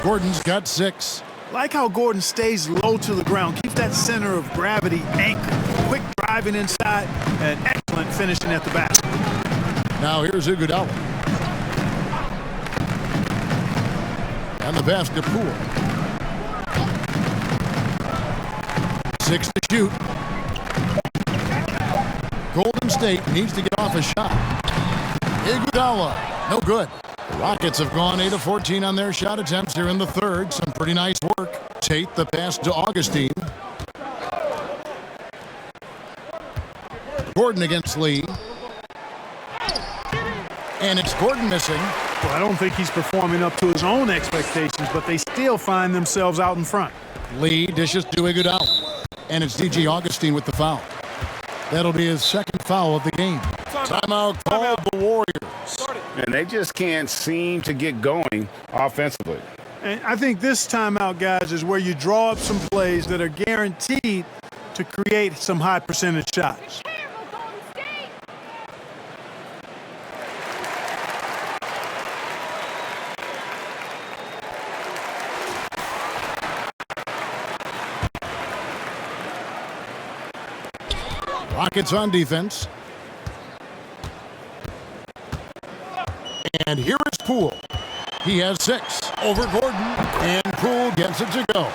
Gordon's got 6. Like how Gordon stays low to the ground, keeps that center of gravity anchored. Quick driving inside and excellent finishing at the basket. Now here's Iguodala. And the pass to Poole. 6 to shoot. Golden State needs to get off a shot. Iguodala, no good. The Rockets have gone 8 of 14 on their shot attempts here in the third. Some pretty nice work. Tate the pass to Augustine. Gordon against Lee. And it's Gordon missing. Well, I don't think he's performing up to his own expectations, but they still find themselves out in front. Lee dishes to Iguodala. And it's DJ Augustine with the foul. That'll be his second foul of the game. Timeout called the Warriors. And they just can't seem to get going offensively. And I think this timeout, guys, is where you draw up some plays that are guaranteed to create some high percentage shots. Rockets on defense. And here is Poole. He has 6 over Gordon, and Poole gets it to go.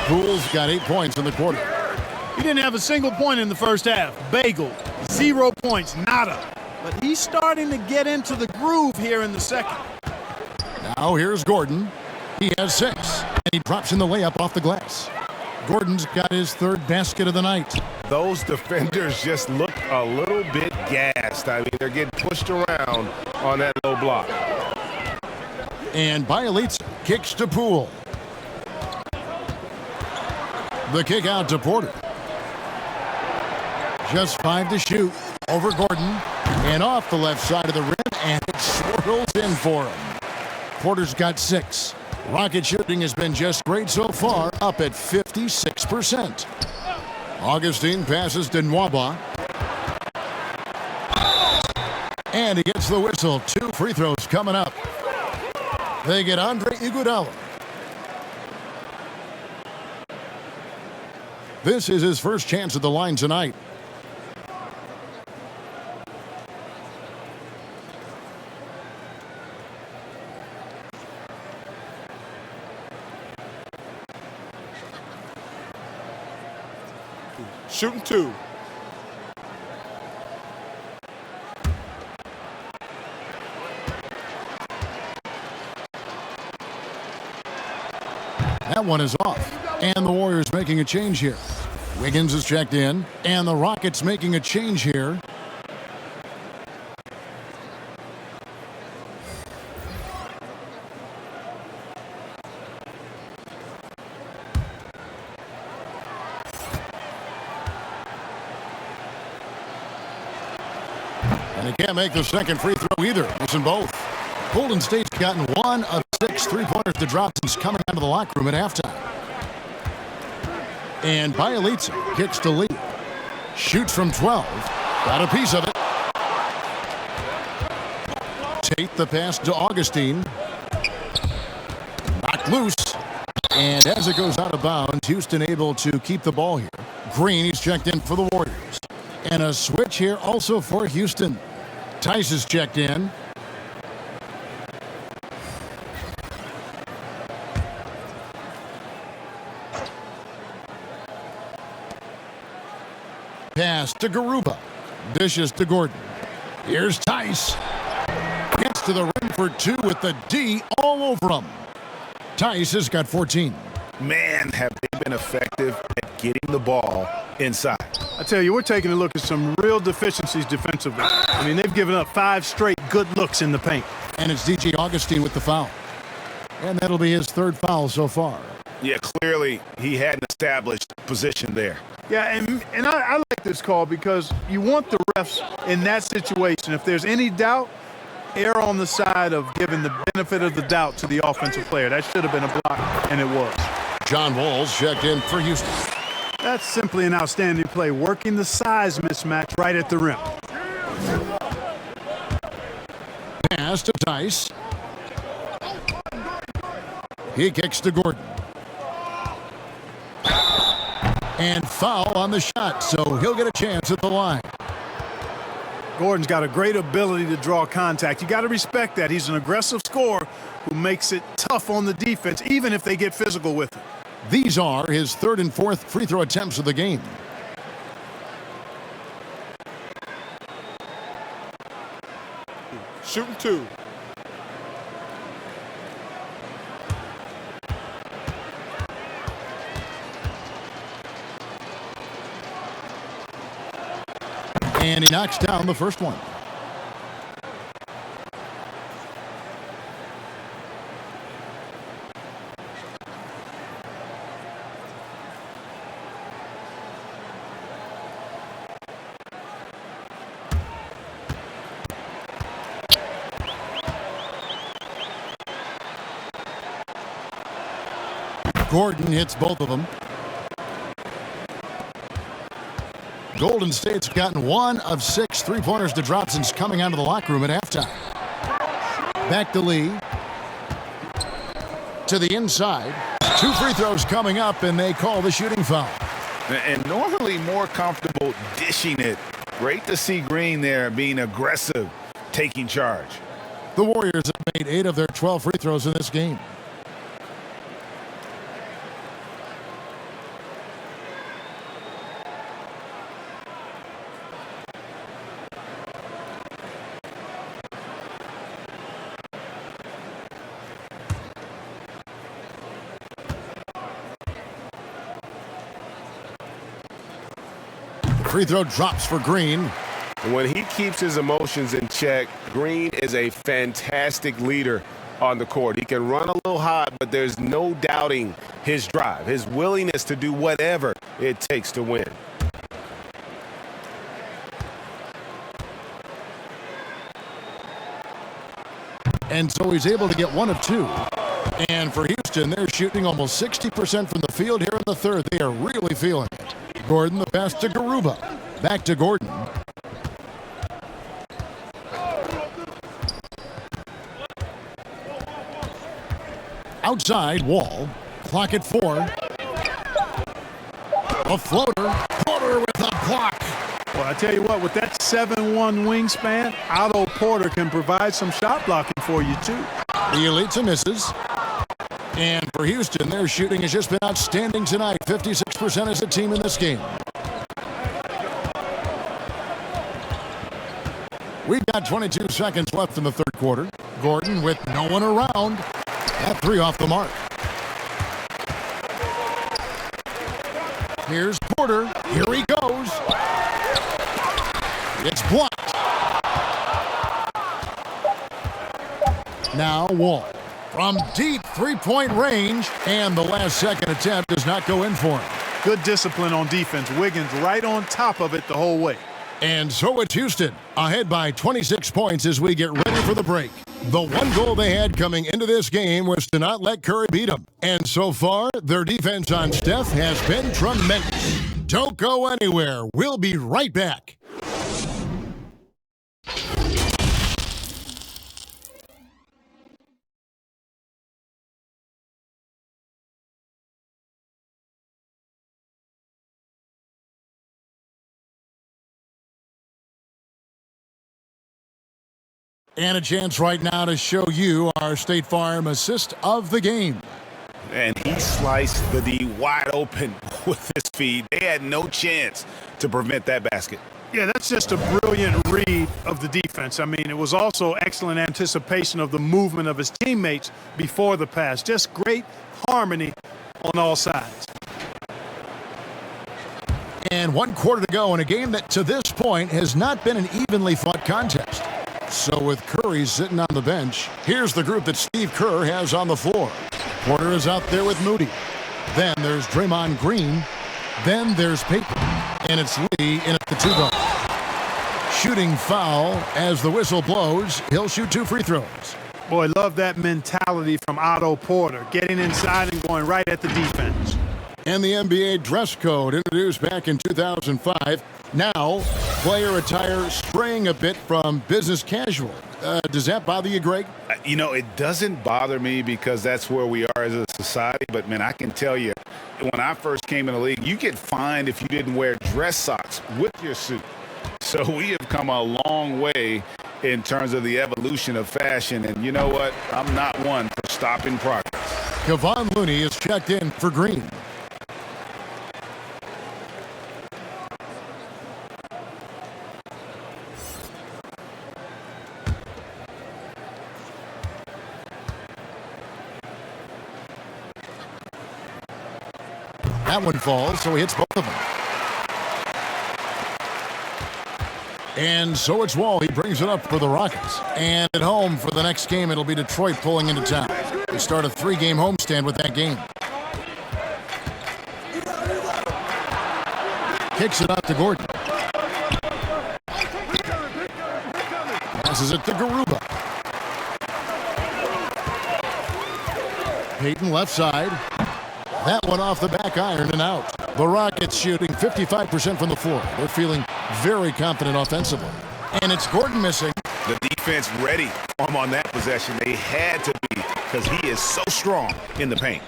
Poole's got 8 points in the quarter. He didn't have a single point in the first half. Bagel, 0 points, nada. But he's starting to get into the groove here in the second. Now here's Gordon. He has 6, and he drops in the layup off the glass. Gordon's got his 3rd basket of the night. Those defenders just look a little bit gassed. I mean, they're getting pushed around on that low block. And Bielitsa kicks to Poole. The kick out to Porter. Just 5 to shoot over Gordon. And off the left side of the rim, and it swirls in for him. Porter's got 6. Rocket shooting has been just great so far, up at 56%. Augustine passes to Nwaba. And he gets the whistle. 2 free throws coming up. They get Andre Iguodala. This is his first chance at the line tonight. Shooting 2. That one is off. And the Warriors making a change here. Wiggins is checked in. And the Rockets making a change here. And he can't make the second free throw either. Missing both. Golden State's gotten 1 of 6 three-pointers to drop since coming out of the locker room at halftime. And Bielitsa kicks to Lee. Shoots from 12. Got a piece of it. Tate the pass to Augustine. Knocked loose. And as it goes out of bounds, Houston able to keep the ball here. Green, he's checked in for the Warriors. And a switch here also for Houston. Tice is checked in. Pass to Garuba. Dishes to Gordon. Here's Tice. Gets to the rim for 2 with the D all over him. Tice has got 14. Man, have they been effective at getting the ball inside. I tell you, we're taking a look at some real deficiencies defensively. I mean, they've given up 5 straight good looks in the paint. And it's DJ Augustine with the foul. And that'll be his 3rd foul so far. Yeah, clearly he had an established position there. Yeah, and I like this call because you want the refs in that situation. If there's any doubt, err on the side of giving the benefit of the doubt to the offensive player. That should have been a block, and it was. John Walls checked in for Houston. That's simply an outstanding play, working the size mismatch right at the rim. Pass to Tice. He kicks to Gordon. And foul on the shot, so he'll get a chance at the line. Gordon's got a great ability to draw contact. You got to respect that. He's an aggressive scorer who makes it tough on the defense, even if they get physical with him. These are his 3rd and 4th free throw attempts of the game. Shooting 2. And he knocks down the first one. Gordon hits both of them. Golden State's gotten 1 of 6 three-pointers to drop since coming out of the locker room at halftime. Back to Lee. To the inside. 2 free throws coming up, and they call the shooting foul. And normally more comfortable dishing it. Great to see Green there being aggressive, taking charge. The Warriors have made 8 of their 12 free throws in this game. Free throw drops for Green. When he keeps his emotions in check, Green is a fantastic leader on the court. He can run a little hot, but there's no doubting his drive, his willingness to do whatever it takes to win. And so he's able to get 1 of 2. And for Houston, they're shooting almost 60% from the field here in the third. They are really feeling it. Gordon, the pass to Garuba. Back to Gordon. Outside, Wall. Clock at 4. A floater. Porter with a block. Well, I tell you what, with that 7'1" wingspan, Otto Porter can provide some shot blocking for you, too. The Elitza misses. And for Houston, their shooting has just been outstanding tonight. 56% as a team in this game. We've got 22 seconds left in the third quarter. Gordon with no one around. That 3 off the mark. Here's Porter. Here he goes. It's blocked. Now Wall. From deep three-point range, and the last second attempt does not go in for him. Good discipline on defense. Wiggins right on top of it the whole way. And so it's Houston, ahead by 26 points as we get ready for the break. The one goal they had coming into this game was to not let Curry beat them. And so far, their defense on Steph has been tremendous. Don't go anywhere. We'll be right back. And a chance right now to show you our State Farm assist of the game. And he sliced the D wide open with his feed. They had no chance to prevent that basket. Yeah, that's just a brilliant read of the defense. I mean, it was also excellent anticipation of the movement of his teammates before the pass. Just great harmony on all sides. And 1 quarter to go in a game that to this point has not been an evenly fought contest. So with Curry sitting on the bench, here's the group that Steve Kerr has on the floor. Porter is out there with Moody. Then there's Draymond Green. Then there's Payton. And it's Lee in at the 2-guard. Shooting foul as the whistle blows. He'll shoot 2 free throws. Boy, love that mentality from Otto Porter, getting inside and going right at the defense. And the NBA dress code introduced back in 2005. Now, player attire straying a bit from business casual. Does that bother you, Greg? You know, it doesn't bother me because that's where we are as a society. But, man, I can tell you, when I first came in the league, you get fined if you didn't wear dress socks with your suit. So we have come a long way in terms of the evolution of fashion. And you know what? I'm not one for stopping progress. Kevon Looney is checked in for Green. That one falls, so he hits both of them. And so it's Wall. He brings it up for the Rockets. And at home for the next game, it'll be Detroit pulling into town. They start a 3-game homestand with that game. Kicks it out to Gordon. Passes it to Garuba. Payton left side. That one off the back iron and out. The Rockets shooting 55% from the floor. They're feeling very confident offensively. And it's Gordon missing. The defense ready on that possession. They had to be because he is so strong in the paint.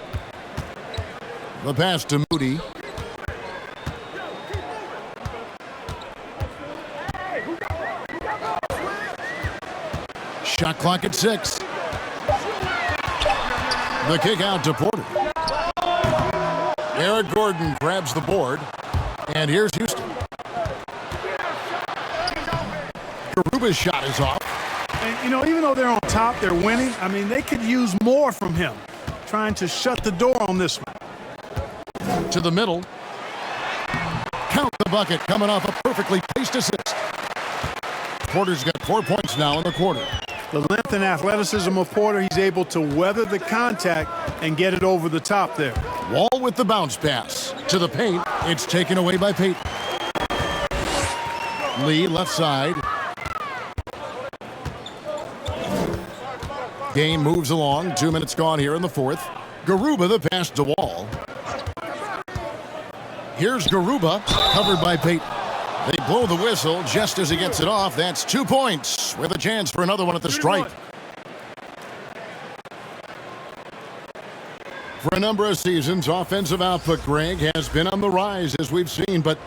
The pass to Moody. Shot clock at 6. The kick out to Porter. Eric Gordon grabs the board, and here's Houston. Garuba's shot is off. And, you know, even though they're on top, they're winning. I mean, they could use more from him, trying to shut the door on this one. To the middle. Count the bucket, coming off a perfectly placed assist. Porter's got 4 points now in the quarter. The length and athleticism of Porter, he's able to weather the contact and get it over the top there. Wall with the bounce pass. To the paint. It's taken away by Payton. Lee left side. Game moves along. 2 minutes gone here in the fourth. Garuba the pass to Wall. Here's Garuba, covered by Peyton. They blow the whistle just as he gets it off. That's 2 points with a chance for another one at the stripe. For a number of seasons, offensive output, Greg, has been on the rise, as we've seen, but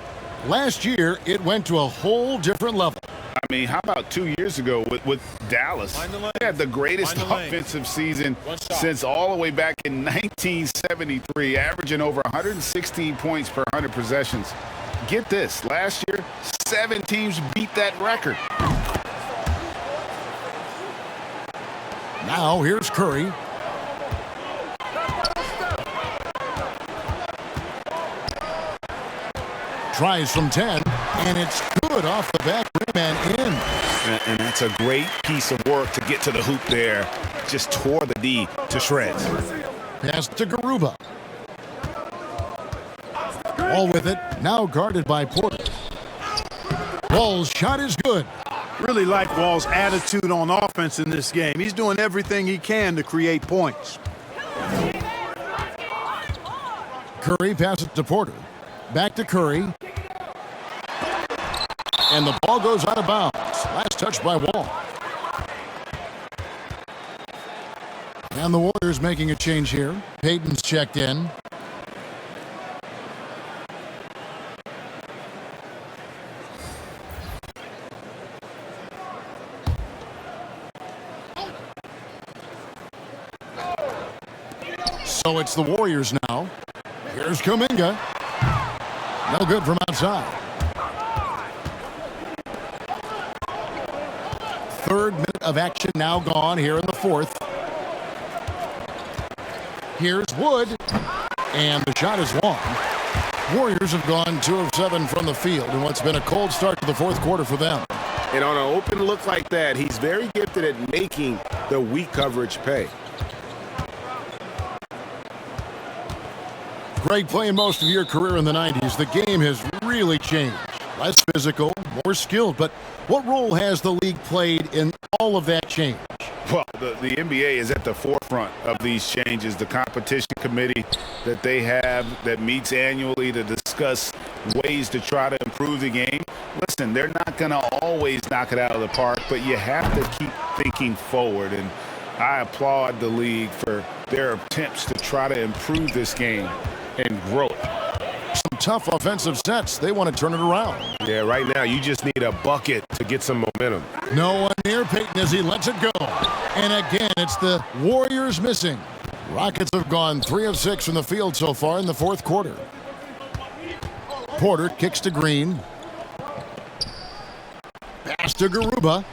last year it went to a whole different level. I mean, how about 2 years ago with Dallas? They had the greatest offensive season since all the way back in 1973, averaging over 116 points per 100 possessions. Get this, last year, 7 teams beat that record. Now here's Curry. Tries from 10, and it's good off the back rim and in. And that's a great piece of work to get to the hoop there. Just tore the D to shreds. Pass to Garuba. Ball with it, now guarded by Porter. Wall's shot is good. Really like Wall's attitude on offense in this game. He's doing everything he can to create points. Curry passes to Porter. Back to Curry. And the ball goes out of bounds. Last touch by Wall. And the Warriors making a change here. Peyton's checked in. So it's the Warriors now. Here's Kuminga. No good from outside. Third minute of action now gone here in the fourth. Here's Wood. And the shot is long. Warriors have gone 2 of 7 from the field in what's been a cold start to the fourth quarter for them. And on an open look like that, he's very gifted at making the weak coverage pay. Greg, playing most of your career in the 90s, the game has really changed. Less physical, more skilled, but what role has the league played in all of that change? Well, the NBA is at the forefront of these changes. The competition committee that they have that meets annually to discuss ways to try to improve the game. Listen, they're not going to always knock it out of the park, but you have to keep thinking forward. And I applaud the league for their attempts to try to improve this game and grow it. Some tough offensive sets. They want to turn it around. Yeah, right now you just need a bucket to get some momentum. No one near Peyton as he lets it go. And again, it's the Warriors missing. Rockets have gone 3 of 6 from the field so far in the fourth quarter. Porter kicks to Green. Pass to Garuba.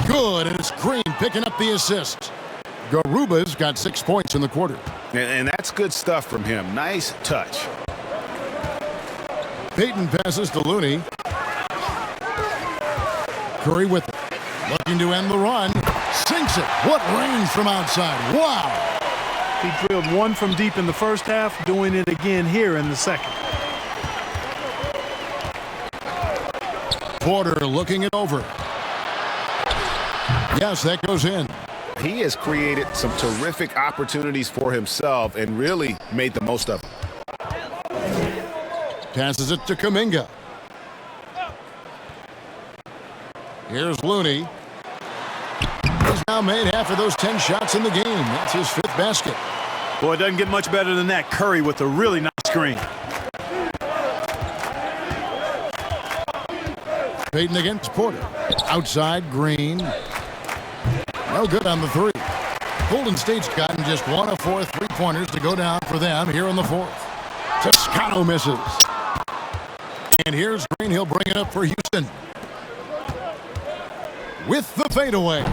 Good, and it's Green picking up the assist. Garuba's got 6 points in the quarter. And that's good stuff from him. Nice touch. Peyton passes to Looney. Curry with it. Looking to end the run. Sinks it. What range from outside. Wow. He drilled 1 from deep in the first half, doing it again here in the second. Porter looking it over. Yes, that goes in. He has created some terrific opportunities for himself and really made the most of it. Passes it to Kuminga. Here's Looney. He's now made half of those 10 shots in the game. That's his 5th basket. Boy, it doesn't get much better than that. Curry with a really nice screen. Peyton against Porter. Outside, Green. No good on the 3. Golden State's gotten just 1 of 4 3-pointers to go down for them here in the fourth. Toscano misses. And here's Green. He'll bring it up for Houston. With the fadeaway.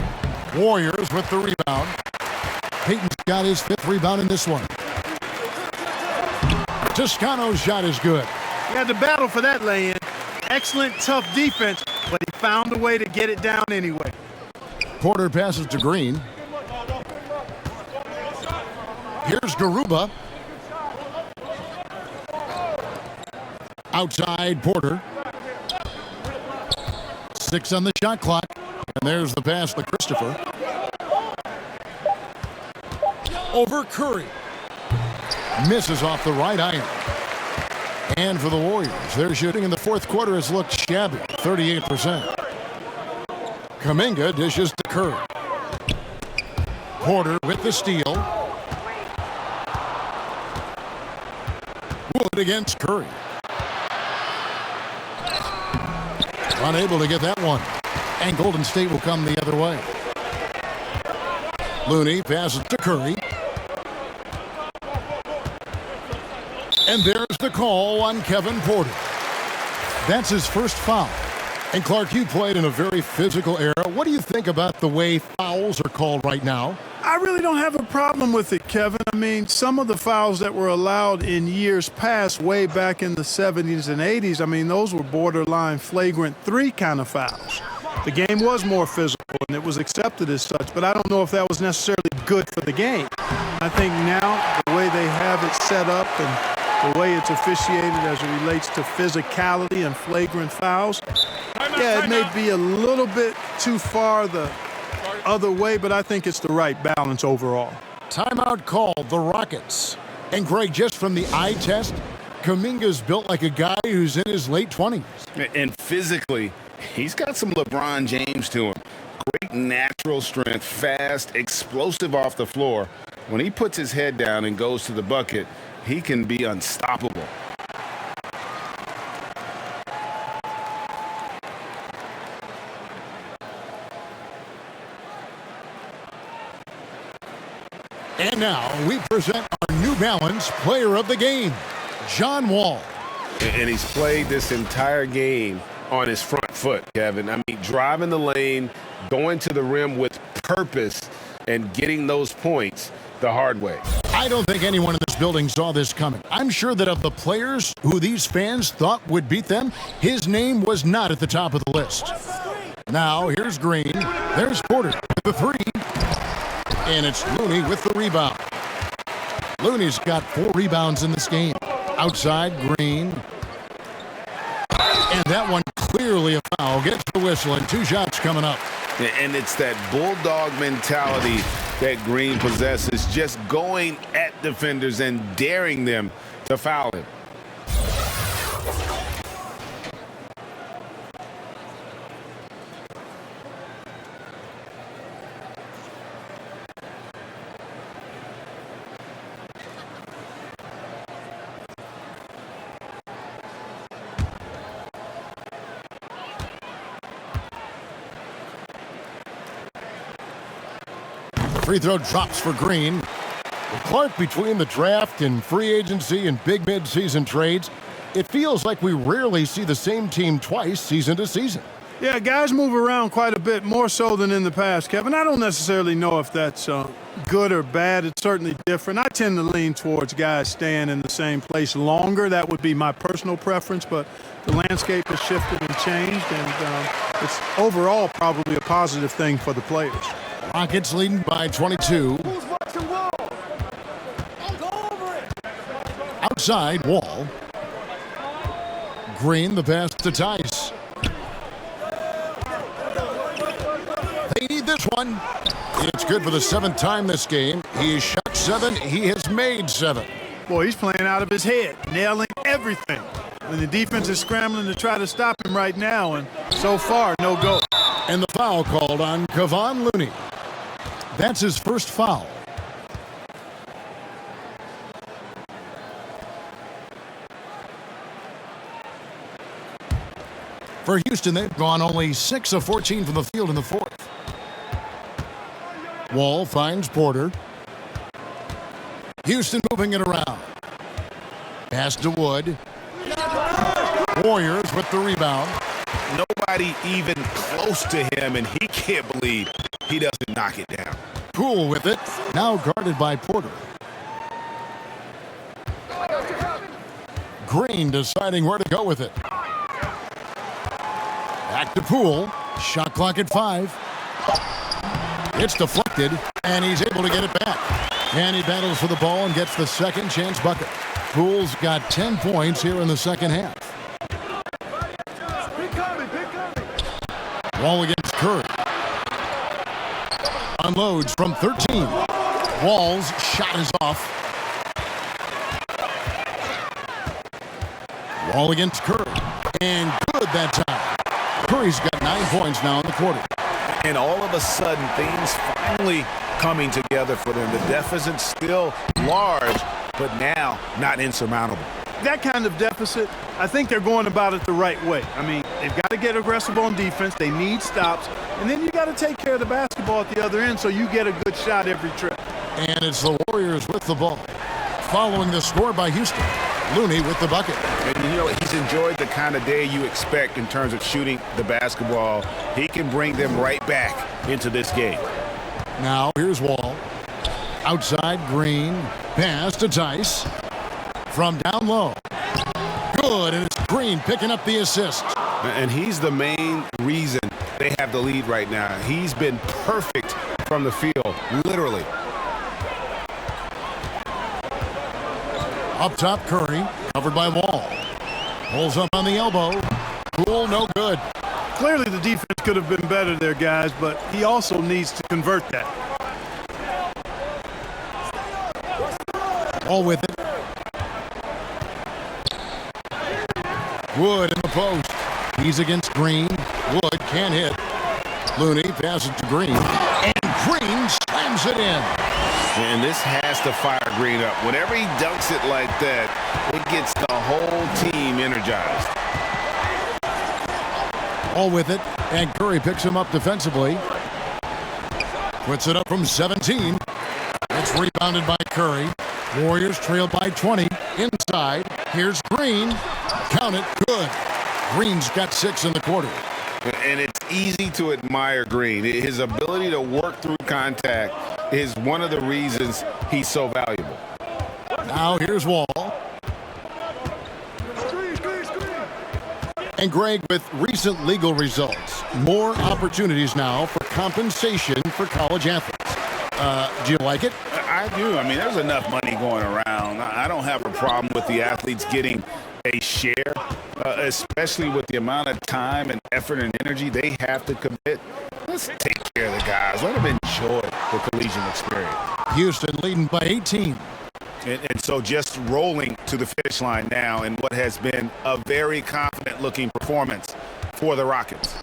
Warriors with the rebound. Peyton's got his 5th rebound in this one. Toscano's shot is good. He had to battle for that lay-in. Excellent, tough defense, but he found a way to get it down anyway. Porter passes to Green. Here's Garuba. Outside Porter. 6 on the shot clock. And there's the pass to Christopher. over Curry. Misses off the right iron. And for the Warriors, their shooting in the fourth quarter has looked shabby, 38%. Kuminga dishes to Curry. Porter with the steal. Wood against Curry. Unable to get that one. And Golden State will come the other way. Looney passes to Curry. And there's the call on Kevin Porter. That's his first foul. And Clark, you played in a very physical era. What do you think about the way fouls are called right now? I really don't have a problem with it, Kevin. I mean, some of the fouls that were allowed in years past, way back in the 70s and 80s, I mean, those were borderline flagrant 3 kind of fouls. The game was more physical, and it was accepted as such, but I don't know if that was necessarily good for the game. I think now, the way they have it set up and the way it's officiated as it relates to physicality and flagrant fouls, yeah, it may be a little bit too far the other way, but I think it's the right balance overall. Timeout called, the Rockets. And Greg, just from the eye test, Kuminga's built like a guy who's in his late 20s. And physically, he's got some LeBron James to him. Great natural strength, fast, explosive off the floor. When he puts his head down and goes to the bucket, he can be unstoppable. And now we present our New Balance Player of the Game, John Wall. And he's played this entire game on his front foot, Kevin. I mean, driving the lane, going to the rim with purpose, and getting those points the hard way. I don't think anyone in this building saw this coming. I'm sure that of the players who these fans thought would beat them, his name was not at the top of the list. Now, here's Green. There's Porter with the 3. And it's Looney with the rebound. Looney's got 4 rebounds in this game. Outside, Green. And that one clearly a foul. Gets the whistle and 2 shots coming up. And it's that bulldog mentality that Green possesses, just going at defenders and daring them to foul him. Free throw drops for Green. Clark, between the draft and free agency and big mid-season trades, it feels like we rarely see the same team twice season to season. Yeah, guys move around quite a bit, more so than in the past, Kevin. I don't necessarily know if that's good or bad. It's certainly different. I tend to lean towards guys staying in the same place longer. That would be my personal preference, but the landscape has shifted and changed, and it's overall probably a positive thing for the players. Rockets leading by 22. Outside, Wall. Green, the pass to Tice. They need this one. It's good for the 7th time this game. He has shot 7. He has made 7. Boy, he's playing out of his head, nailing everything. And the defense is scrambling to try to stop him right now, and so far, no go. And the foul called on Kevon Looney. That's his first foul. For Houston, they've gone only 6 of 14 from the field in the 4th. Wall finds Porter. Houston moving it around. Pass to Wood. Warriors with the rebound. Nobody even close to him, and he can't believe he doesn't knock it down. Poole with it. Now guarded by Porter. Green deciding where to go with it. Back to Poole. Shot clock at 5. It's deflected, and he's able to get it back. And he battles for the ball and gets the second chance bucket. Poole's got 10 points here in the second half. Wall against Curry. Unloads from 13. Wall's shot is off. Wall against Curry. And good that time. Curry's got 9 points now in the quarter. And all of a sudden, things finally coming together for them. The deficit's still large, but now not insurmountable. That kind of deficit, I think they're going about it the right way. I mean, they've got to get aggressive on defense. They need stops. And then you got to take care of the basketball at the other end so you get a good shot every trip. And it's the Warriors with the ball. Following the score by Houston, Looney with the bucket. And, you know, he's enjoyed the kind of day you expect in terms of shooting the basketball. He can bring them right back into this game. Now, here's Wall. Outside, Green. Pass to Tice. From down low. Good, and it's Green picking up the assist. And he's the main reason they have the lead right now. He's been perfect from the field, literally. Up top, Curry, covered by Wall. Pulls up on the elbow. Cool, no good. Clearly the defense could have been better there, guys, but he also needs to convert that. Wall with it. Wood in the post. He's against Green. Wood can't hit. Looney passes to Green. And Green slams it in. And this has to fire Green up. Whenever he dunks it like that, it gets the whole team energized. All with it, and Curry picks him up defensively. Puts it up from 17. It's rebounded by Curry. Warriors trail by 20. Inside, here's Green. Count it, good. Green's got 6 in the quarter. And it's easy to admire Green. His ability to work through contact is one of the reasons he's so valuable. Now here's Wall. And Greg, with recent legal results, more opportunities now for compensation for college athletes. Do you like it? I do. I mean, there's enough money going around. I don't have a problem with the athletes getting a share, especially with the amount of time and effort and energy they have to commit. Let's take care of the guys. Let them enjoy the collegiate experience. Houston leading by 18. And so just rolling to the finish line now in what has been a very confident-looking performance for the Rockets.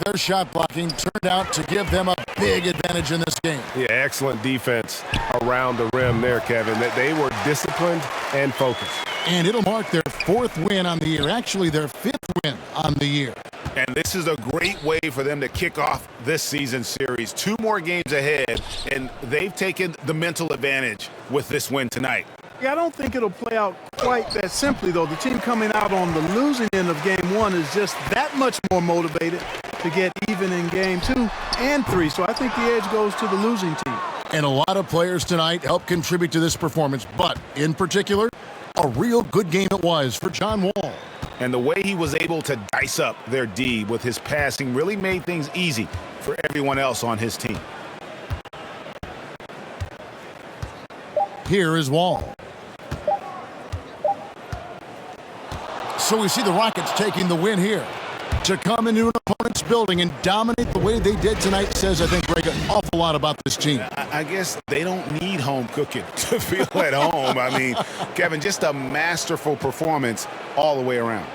Their shot blocking turned out to give them a big advantage in this game. Yeah, excellent defense around the rim there, Kevin. They were disciplined and focused. And it'll mark their 4th win on the year, actually their 5th win on the year. And this is a great way for them to kick off this season series. 2 more games ahead, and they've taken the mental advantage with this win tonight. Yeah, I don't think it'll play out quite that simply, though. The team coming out on the losing end of game 1 is just that much more motivated to get even in game 2 and 3. So I think the edge goes to the losing team. And a lot of players tonight helped contribute to this performance, but in particular, a real good game it was for John Wall. And the way he was able to dice up their D with his passing really made things easy for everyone else on his team. Here is Wall. So we see the Rockets taking the win here. To come into an opponent's building and dominate the way they did tonight says, I think, Greg, an awful lot about this team. I guess they don't need home cooking to feel at home. I mean, Kevin, just a masterful performance all the way around.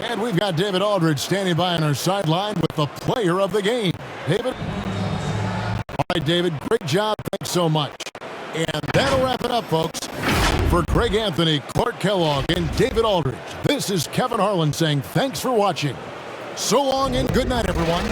And we've got David Aldridge standing by on our sideline with the player of the game. David? All right, David, great job. Thanks so much. And that'll wrap it up, folks. For Greg Anthony, Clark Kellogg, and David Aldridge, this is Kevin Harlan saying thanks for watching. So long and good night, everyone.